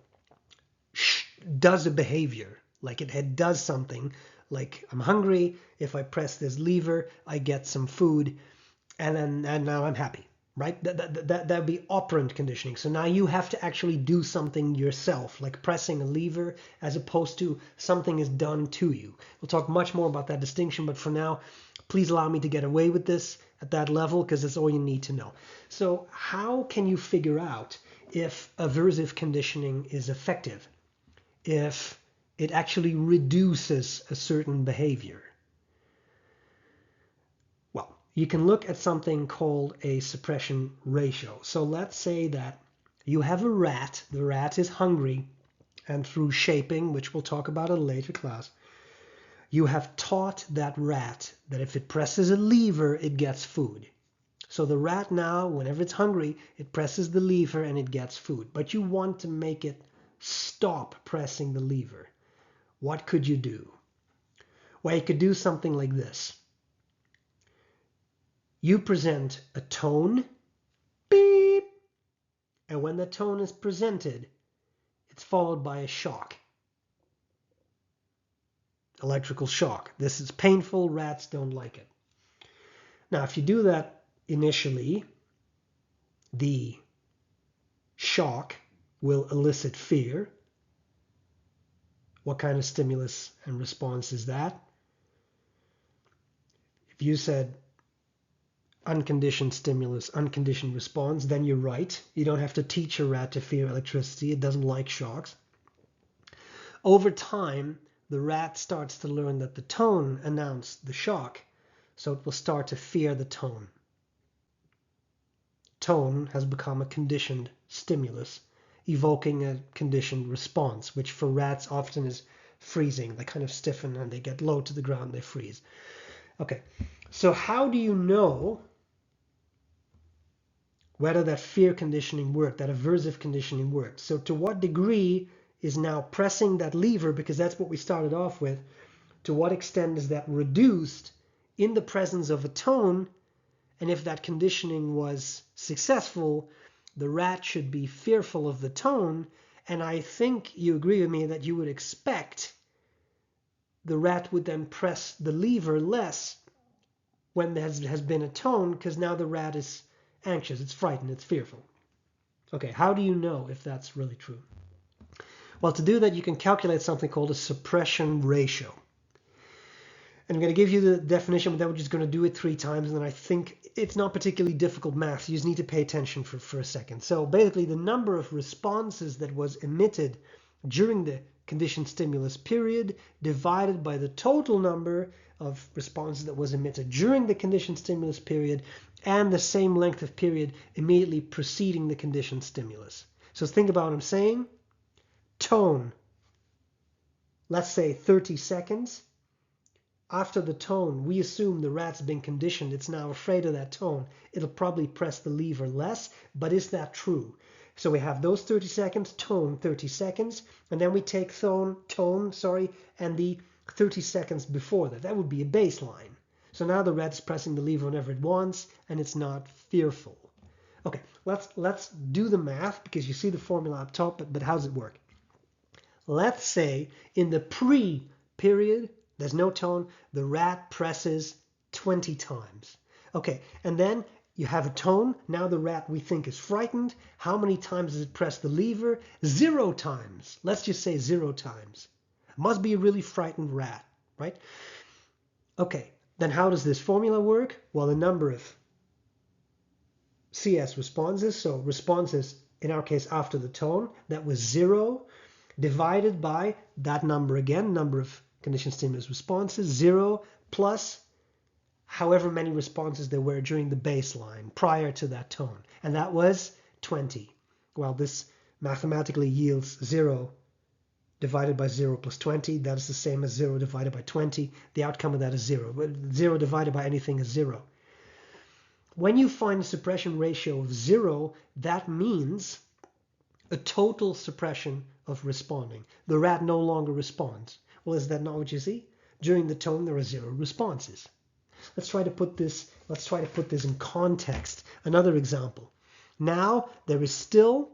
does a behavior. Like it does something, like I'm hungry, if I press this lever, I get some food, and now I'm happy, right? That would be operant conditioning. So now you have to actually do something yourself, like pressing a lever, as opposed to something is done to you. We'll talk much more about that distinction, but for now, please allow me to get away with this at that level, because that's all you need to know. So how can you figure out if aversive conditioning is effective? If it actually reduces a certain behavior? Well, you can look at something called a suppression ratio. So let's say that you have a rat, the rat is hungry, and through shaping, which we'll talk about in a later class, you have taught that rat that if it presses a lever, it gets food. So the rat now, whenever it's hungry, it presses the lever and it gets food. But you want to make it stop pressing the lever. What could you do? Well, you could do something like this. You present a tone, beep, and when the tone is presented, it's followed by a shock. Electrical shock. This is painful. Rats don't like it. Now, if you do that initially, the shock will elicit fear. What kind of stimulus and response is that? If you said unconditioned stimulus, unconditioned response, then you're right. You don't have to teach a rat to fear electricity. It doesn't like shocks. Over time, the rat starts to learn that the tone announced the shock, so it will start to fear the tone. Tone has become a conditioned stimulus, evoking a conditioned response, which for rats often is freezing. They kind of stiffen and they get low to the ground, they freeze. Okay, so how do you know whether that fear conditioning worked, that aversive conditioning worked? So to what degree is now pressing that lever, because that's what we started off with, to what extent is that reduced in the presence of a tone? And if that conditioning was successful, the rat should be fearful of the tone. And I think you agree with me that you would expect the rat would then press the lever less when there has been a tone, because now the rat is anxious, it's frightened, it's fearful. Okay, how do you know if that's really true? Well, to do that, you can calculate something called a suppression ratio. And I'm going to give you the definition, but then we're just going to do it 3 times, and then I think it's not particularly difficult math. You just need to pay attention for a second. So basically, the number of responses that was emitted during the conditioned stimulus period divided by the total number of responses that was emitted during the conditioned stimulus period and the same length of period immediately preceding the conditioned stimulus. So think about what I'm saying. Tone, let's say 30 seconds. After the tone, we assume the rat's been conditioned. It's now afraid of that tone. It'll probably press the lever less, but is that true? So we have those 30 seconds, tone 30 seconds, and then we take tone, and the 30 seconds before that. That would be a baseline. So now the rat is pressing the lever whenever it wants, and it's not fearful. Okay, let's do the math, because you see the formula up top, but how does it work? Let's say in the pre-period, there's no tone, the rat presses 20 times. Okay, and then you have a tone. Now the rat, we think, is frightened. How many times does it press the lever? 0 times. Let's just say 0 times. Must be a really frightened rat, right? Okay, then how does this formula work? Well, the number of CS responses, so responses in our case after the tone, that was 0, divided by that number again, number of conditioned stimulus responses, 0 plus however many responses there were during the baseline prior to that tone. And that was 20. Well, this mathematically yields 0 divided by 0 plus 20. That is the same as 0 divided by 20. The outcome of that is 0. But 0 divided by anything is 0. When you find a suppression ratio of 0, that means a total suppression of responding. The rat no longer responds. Well, is that not what you see? During the tone, there are 0 responses. Let's try to put this in context. Another example. Now there is still,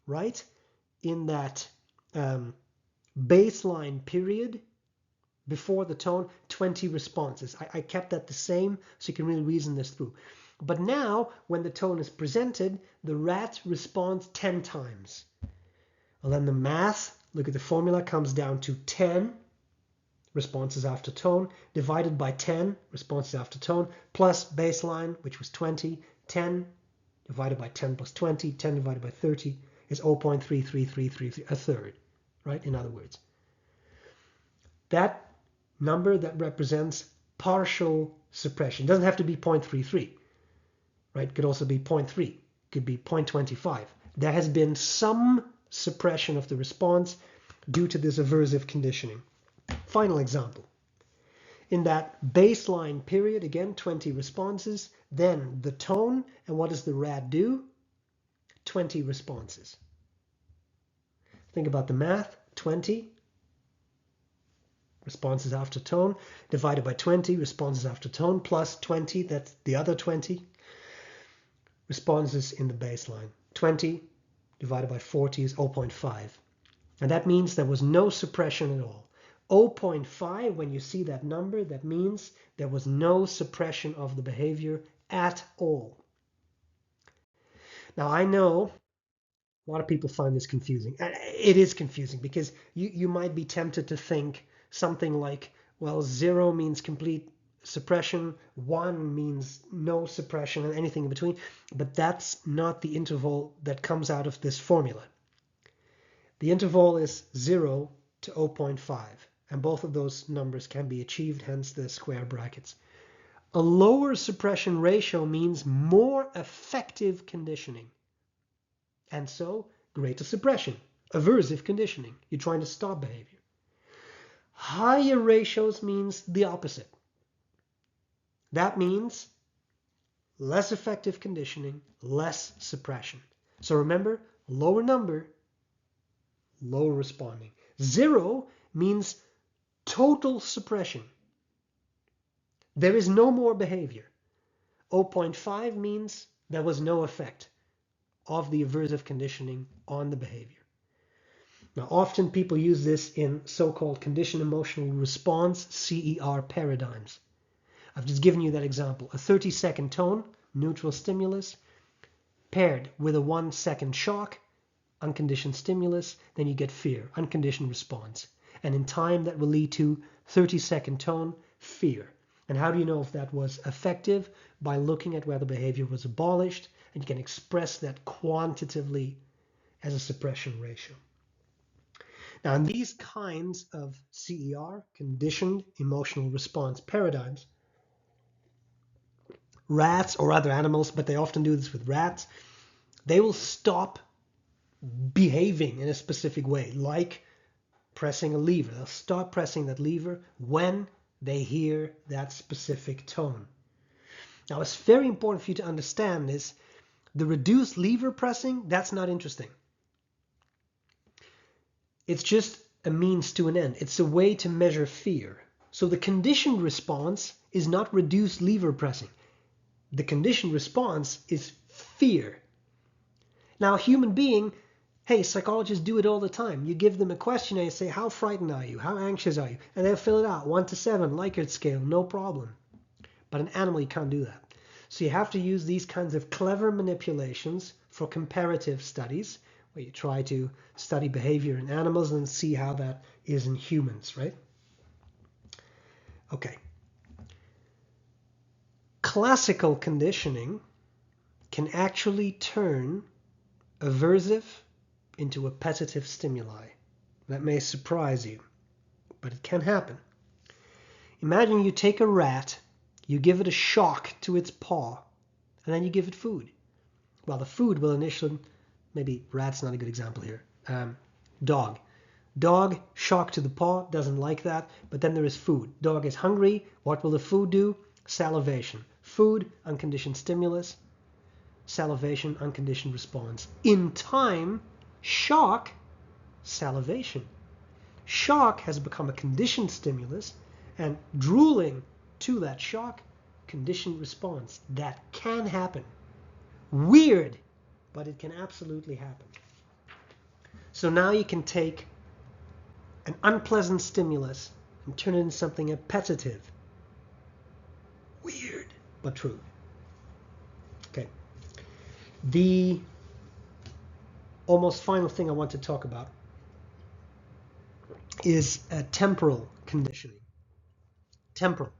right, in that baseline period before the tone, 20 responses. I kept that the same so you can really reason this through. But now, when the tone is presented, the rat responds 10 times. Well, then the math, look at the formula, comes down to 10 responses after tone, divided by 10 responses after tone, plus baseline, which was 20. 10 divided by 10 plus 20, 10 divided by 30 is 0.33333, a third, right? In other words, that number that represents partial suppression. It doesn't have to be 0.33, right? It could also be 0.3, it could be 0.25. There has been some suppression of the response due to this aversive conditioning. Final example. In that baseline period, again, 20 responses, then the tone, and what does the rat do? 20 responses. Think about the math. 20 responses after tone, divided by 20 responses after tone, plus 20, that's the other 20 responses in the baseline. 20 divided by 40 is 0.5. And that means there was no suppression at all. 0.5, when you see that number, that means there was no suppression of the behavior at all. Now, I know a lot of people find this confusing. It is confusing because you might be tempted to think something like, well, 0 means complete suppression, 1 means no suppression, and anything in between. But that's not the interval that comes out of this formula. The interval is 0 to 0.5. And both of those numbers can be achieved, hence the square brackets. A lower suppression ratio means more effective conditioning. And so, greater suppression, aversive conditioning. You're trying to stop behavior. Higher ratios means the opposite. That means less effective conditioning, less suppression. So remember, lower number, lower responding. 0 means total suppression. There is no more behavior. 0.5 means there was no effect of the aversive conditioning on the behavior. Now, often people use this in so-called conditioned emotional response, CER paradigms. I've just given you that example. A 30-second tone, neutral stimulus, paired with a 1-second shock, unconditioned stimulus, then you get fear, unconditioned response. And in time, that will lead to 30-second tone, fear. And how do you know if that was effective? By looking at where the behavior was abolished, and you can express that quantitatively as a suppression ratio. Now, in these kinds of CER, conditioned emotional response paradigms, rats or other animals, but they often do this with rats, they will stop behaving in a specific way, like pressing a lever. They'll stop pressing that lever when they hear that specific tone. Now, it's very important for you to understand this. The reduced lever pressing, that's not interesting. It's just a means to an end. It's a way to measure fear. So the conditioned response is not reduced lever pressing. The conditioned response is fear. Now, a human being, hey, psychologists do it all the time. You give them a questionnaire, you say, how frightened are you? How anxious are you? And they'll fill it out, 1 to 7, Likert scale, no problem. But an animal, you can't do that. So you have to use these kinds of clever manipulations for comparative studies, where you try to study behavior in animals and see how that is in humans, right? Okay. Classical conditioning can actually turn aversive into appetitive stimuli. That may surprise you, but it can happen. Imagine you take a rat, you give it a shock to its paw, and then you give it food. Well, the food will initially, maybe rat's not a good example here, dog. Dog, shock to the paw, doesn't like that, but then there is food. Dog is hungry, what will the food do? Salivation. Food, unconditioned stimulus. Salivation, unconditioned response. In time, shock, salivation. Shock has become a conditioned stimulus, and drooling to that shock, conditioned response. That can happen. Weird, but it can absolutely happen. So now you can take an unpleasant stimulus and turn it into something appetitive. Weird, but true. Okay. The almost final thing I want to talk about is temporal conditioning. Temporal.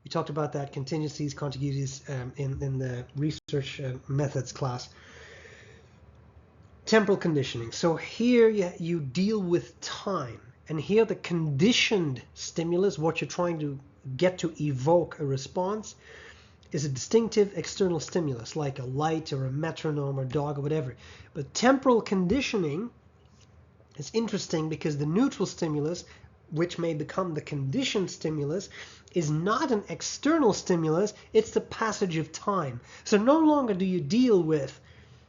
We talked about that, contingencies, contiguities in the research methods class. Temporal conditioning. So here you deal with time. And here the conditioned stimulus, what you're trying to get to evoke a response, is a distinctive external stimulus, like a light or a metronome or dog or whatever. But temporal conditioning is interesting because the neutral stimulus, which may become the conditioned stimulus, is not an external stimulus, it's the passage of time. So no longer do you deal with,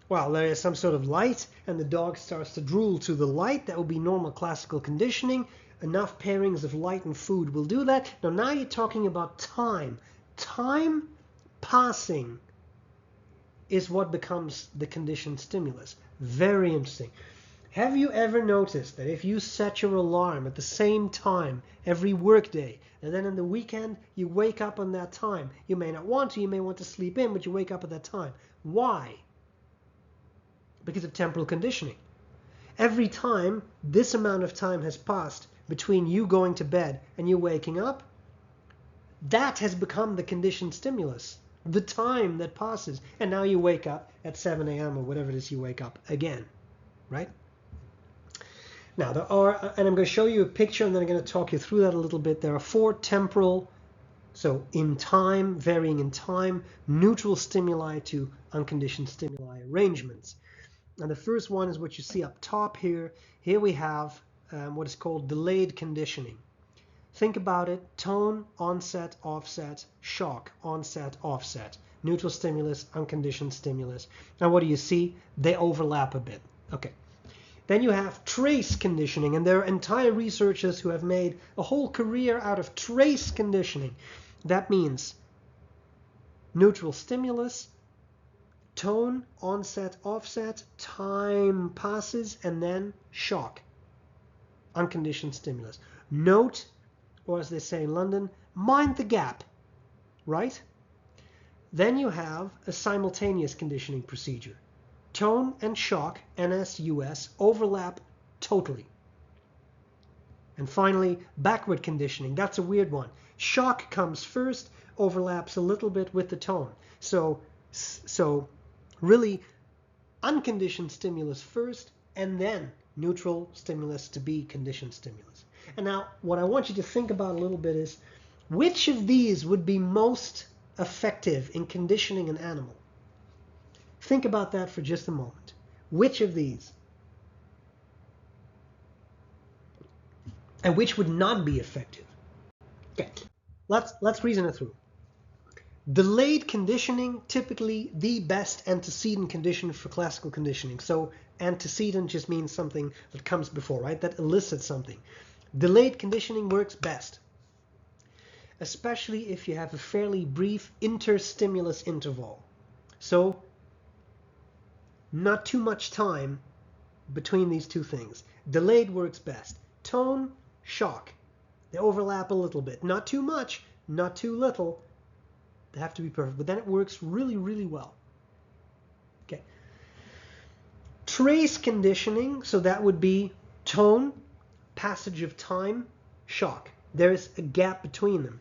well, there is some sort of light and the dog starts to drool to the light. That will be normal classical conditioning. Enough pairings of light and food will do that. Now you're talking about time. Time passing is what becomes the conditioned stimulus. Very interesting. Have you ever noticed that if you set your alarm at the same time every workday, and then in the weekend you wake up on that time, you may not want to, you may want to sleep in, but you wake up at that time. Why? Because of temporal conditioning. Every time this amount of time has passed between you going to bed and you waking up, that has become the conditioned stimulus, the time that passes. And now you wake up at 7 a.m. or whatever it is you wake up again, right? Now there are, and I'm going to show you a picture and then I'm going to talk you through that a little bit. There are 4 temporal, so in time, varying in time, neutral stimuli to unconditioned stimuli arrangements. And the first one is what you see up top here. Here we have what is called delayed conditioning. Think about it: tone, onset, offset; shock, onset, offset; neutral stimulus, unconditioned stimulus. Now what do you see? They overlap a bit. Okay. Then you have trace conditioning, and there are entire researchers who have made a whole career out of trace conditioning. That means neutral stimulus, tone, onset, offset, time passes, and then shock, unconditioned stimulus. Note, or as they say in London, mind the gap, right? Then you have a simultaneous conditioning procedure. Tone and shock, NS-US, overlap totally. And finally, backward conditioning. That's a weird one. Shock comes first, overlaps a little bit with the tone. So really, unconditioned stimulus first, and then neutral stimulus to be conditioned stimulus. And now, what I want you to think about a little bit is, which of these would be most effective in conditioning an animal? Think about that for just a moment. Which of these? And which would not be effective? Okay, let's reason it through. Delayed conditioning, typically the best antecedent condition for classical conditioning. So antecedent just means something that comes before, right? That elicits something. Delayed conditioning works best, especially if you have a fairly brief interstimulus interval. So not too much time between these two things. Delayed works best. Tone, shock. They overlap a little bit. Not too much, not too little. They have to be perfect, but then it works really, really well. Okay. Trace conditioning, so that would be tone, passage of time, shock. There's a gap between them.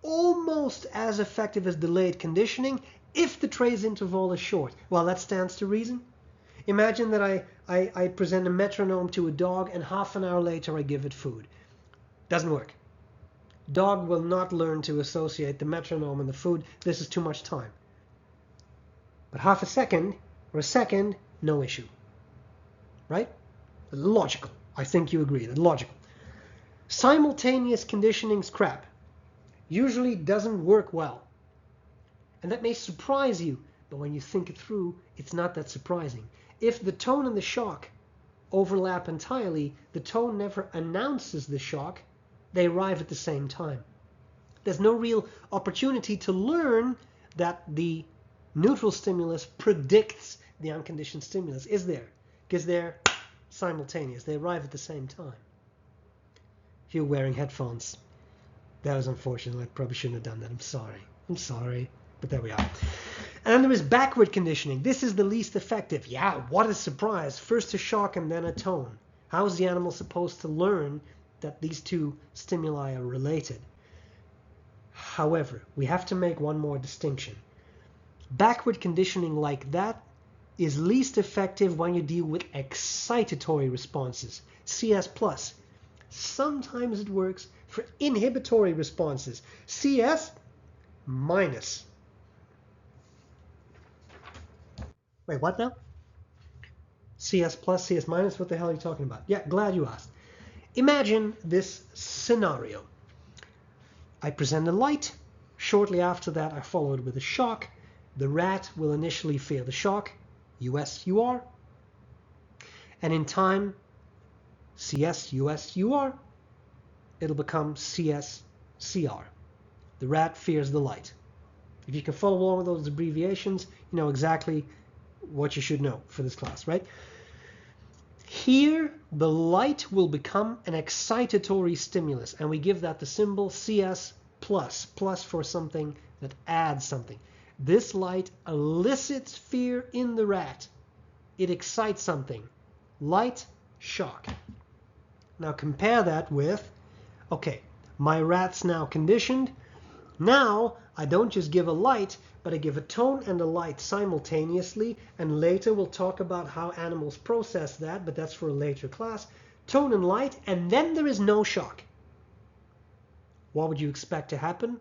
Almost as effective as delayed conditioning if the trace interval is short. Well, that stands to reason. Imagine that I present a metronome to a dog and half an hour later I give it food. Doesn't work. Dog will not learn to associate the metronome and the food. This is too much time. But half a second or a second, no issue. Right? Logical. I think you agree. That's logical. Simultaneous conditioning's crap. Usually doesn't work well. And that may surprise you, but when you think it through, it's not that surprising. If the tone and the shock overlap entirely, the tone never announces the shock. They arrive at the same time. There's no real opportunity to learn that the neutral stimulus predicts the unconditioned stimulus, is there? Because they're simultaneous. They arrive at the same time. If you're wearing headphones, that was unfortunate. I probably shouldn't have done that. I'm sorry. But there we are. And then there is backward conditioning. This is the least effective. Yeah, what a surprise. First a shock and then a tone. How is the animal supposed to learn that these two stimuli are related? However, we have to make one more distinction. Backward conditioning like that is least effective when you deal with excitatory responses, CS+. Sometimes it works for inhibitory responses, CS-. Wait, what now? CS+, CS-, what the hell are you talking about? Yeah, glad you asked. Imagine this scenario. I present a light. Shortly after that, I follow it with a shock. The rat will initially feel the shock, US, UR. And in time, CS, US, UR, it'll become CS, CR. The rat fears the light. If you can follow along with those abbreviations, you know exactly what you should know for this class, right? Here, the light will become an excitatory stimulus, and we give that the symbol CS+, plus for something that adds something. This light elicits fear in the rat. It excites something. Light, shock. Now compare that with, okay, my rat's now conditioned. Now, I don't just give a light, but I give a tone and a light simultaneously, and later we'll talk about how animals process that, but that's for a later class. Tone and light, and then there is no shock. What would you expect to happen?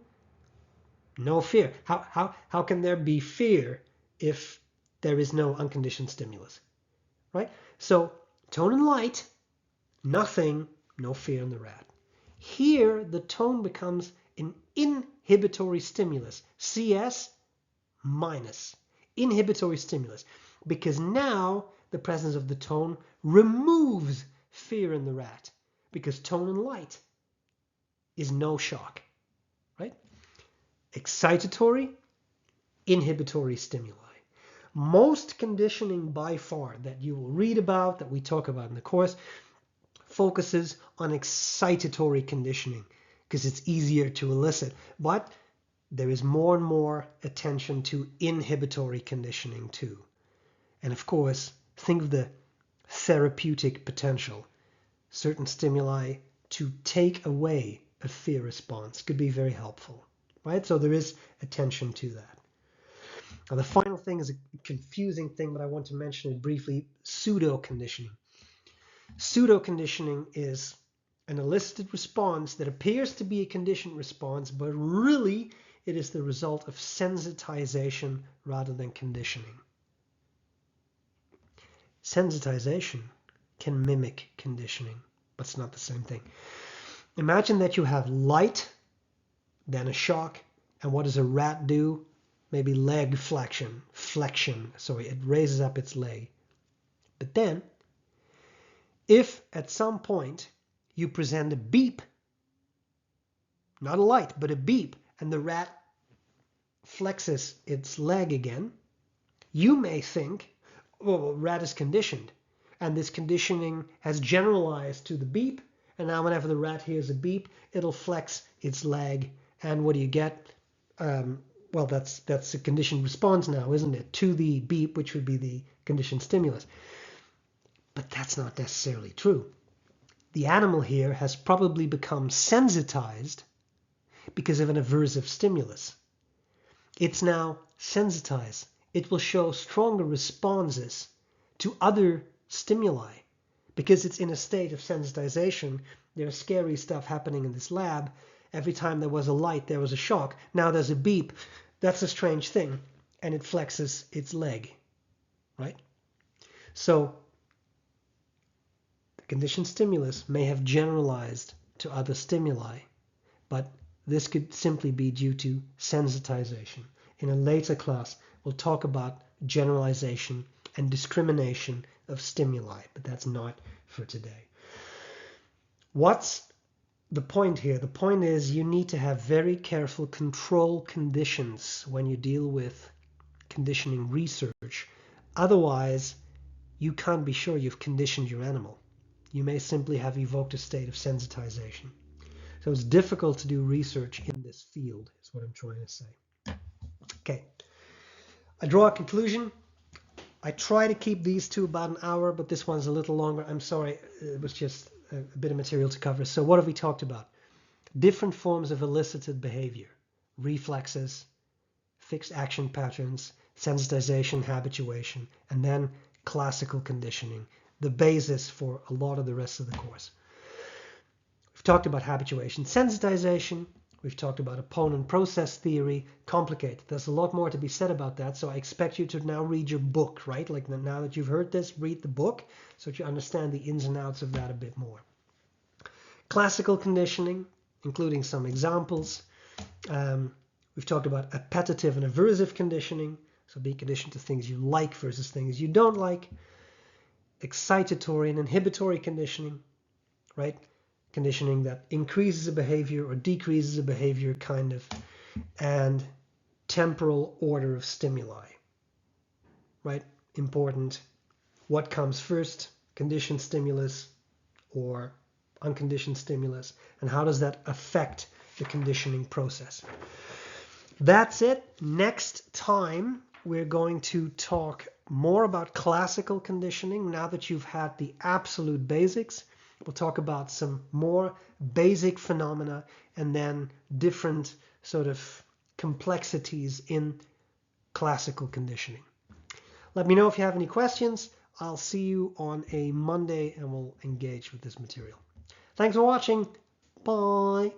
No fear. How can there be fear if there is no unconditioned stimulus, right? So tone and light, nothing, no fear in the rat. Here, the tone becomes an inhibitory stimulus, CS minus, inhibitory stimulus, because now the presence of the tone removes fear in the rat, because tone and light is no shock, right? Excitatory, inhibitory stimuli. Most conditioning by far that you will read about, that we talk about in the course, focuses on excitatory conditioning because it's easier to elicit. But there is more and more attention to inhibitory conditioning too. And of course, think of the therapeutic potential. Certain stimuli to take away a fear response could be very helpful, right? So there is attention to that. Now, the final thing is a confusing thing, but I want to mention it briefly: pseudo-conditioning. Pseudo-conditioning is an elicited response that appears to be a conditioned response, but really it is the result of sensitization rather than conditioning. Sensitization can mimic conditioning, but it's not the same thing. Imagine that you have light, then a shock, and what does a rat do? Maybe leg flexion, it raises up its leg. But then, if at some point you present a beep, not a light, but a beep, and the rat flexes its leg again, you may think, oh, rat is conditioned, and this conditioning has generalized to the beep, and now whenever the rat hears a beep, it'll flex its leg, and what do you get? Well, that's a conditioned response now, isn't it, to the beep, which would be the conditioned stimulus. But that's not necessarily true. The animal here has probably become sensitized because of an aversive stimulus. It's now sensitized. It will show stronger responses to other stimuli because it's in a state of sensitization. There's scary stuff happening in this lab. Every time there was a light, there was a shock. Now there's a beep. That's a strange thing. And it flexes its leg, right? So the conditioned stimulus may have generalized to other stimuli, but this could simply be due to sensitization. In a later class, we'll talk about generalization and discrimination of stimuli, but that's not for today. What's the point here? The point is you need to have very careful control conditions when you deal with conditioning research. Otherwise, you can't be sure you've conditioned your animal. You may simply have evoked a state of sensitization. So it's difficult to do research in this field, is what I'm trying to say. Okay, I draw a conclusion. I try to keep these two about an hour, but this one's a little longer. I'm sorry, it was just a bit of material to cover. So what have we talked about? Different forms of elicited behavior: reflexes, fixed action patterns, sensitization, habituation, and then classical conditioning, the basis for a lot of the rest of the course. We've talked about habituation, sensitization. We've talked about opponent process theory. Complicated. There's a lot more to be said about that, so I expect you to now read your book, right? Like now that you've heard this, read the book so that you understand the ins and outs of that a bit more. Classical conditioning, including some examples. We've talked about appetitive and aversive conditioning, so being conditioned to things you like versus things you don't like. Excitatory and inhibitory conditioning, right? Conditioning that increases a behavior or decreases a behavior, kind of, and temporal order of stimuli, right? Important. What comes first, conditioned stimulus or unconditioned stimulus, and how does that affect the conditioning process? That's it. Next time, we're going to talk more about classical conditioning. Now that you've had the absolute basics, we'll talk about some more basic phenomena and then different sort of complexities in classical conditioning. Let me know if you have any questions. I'll see you on a Monday and we'll engage with this material. Thanks for watching. Bye.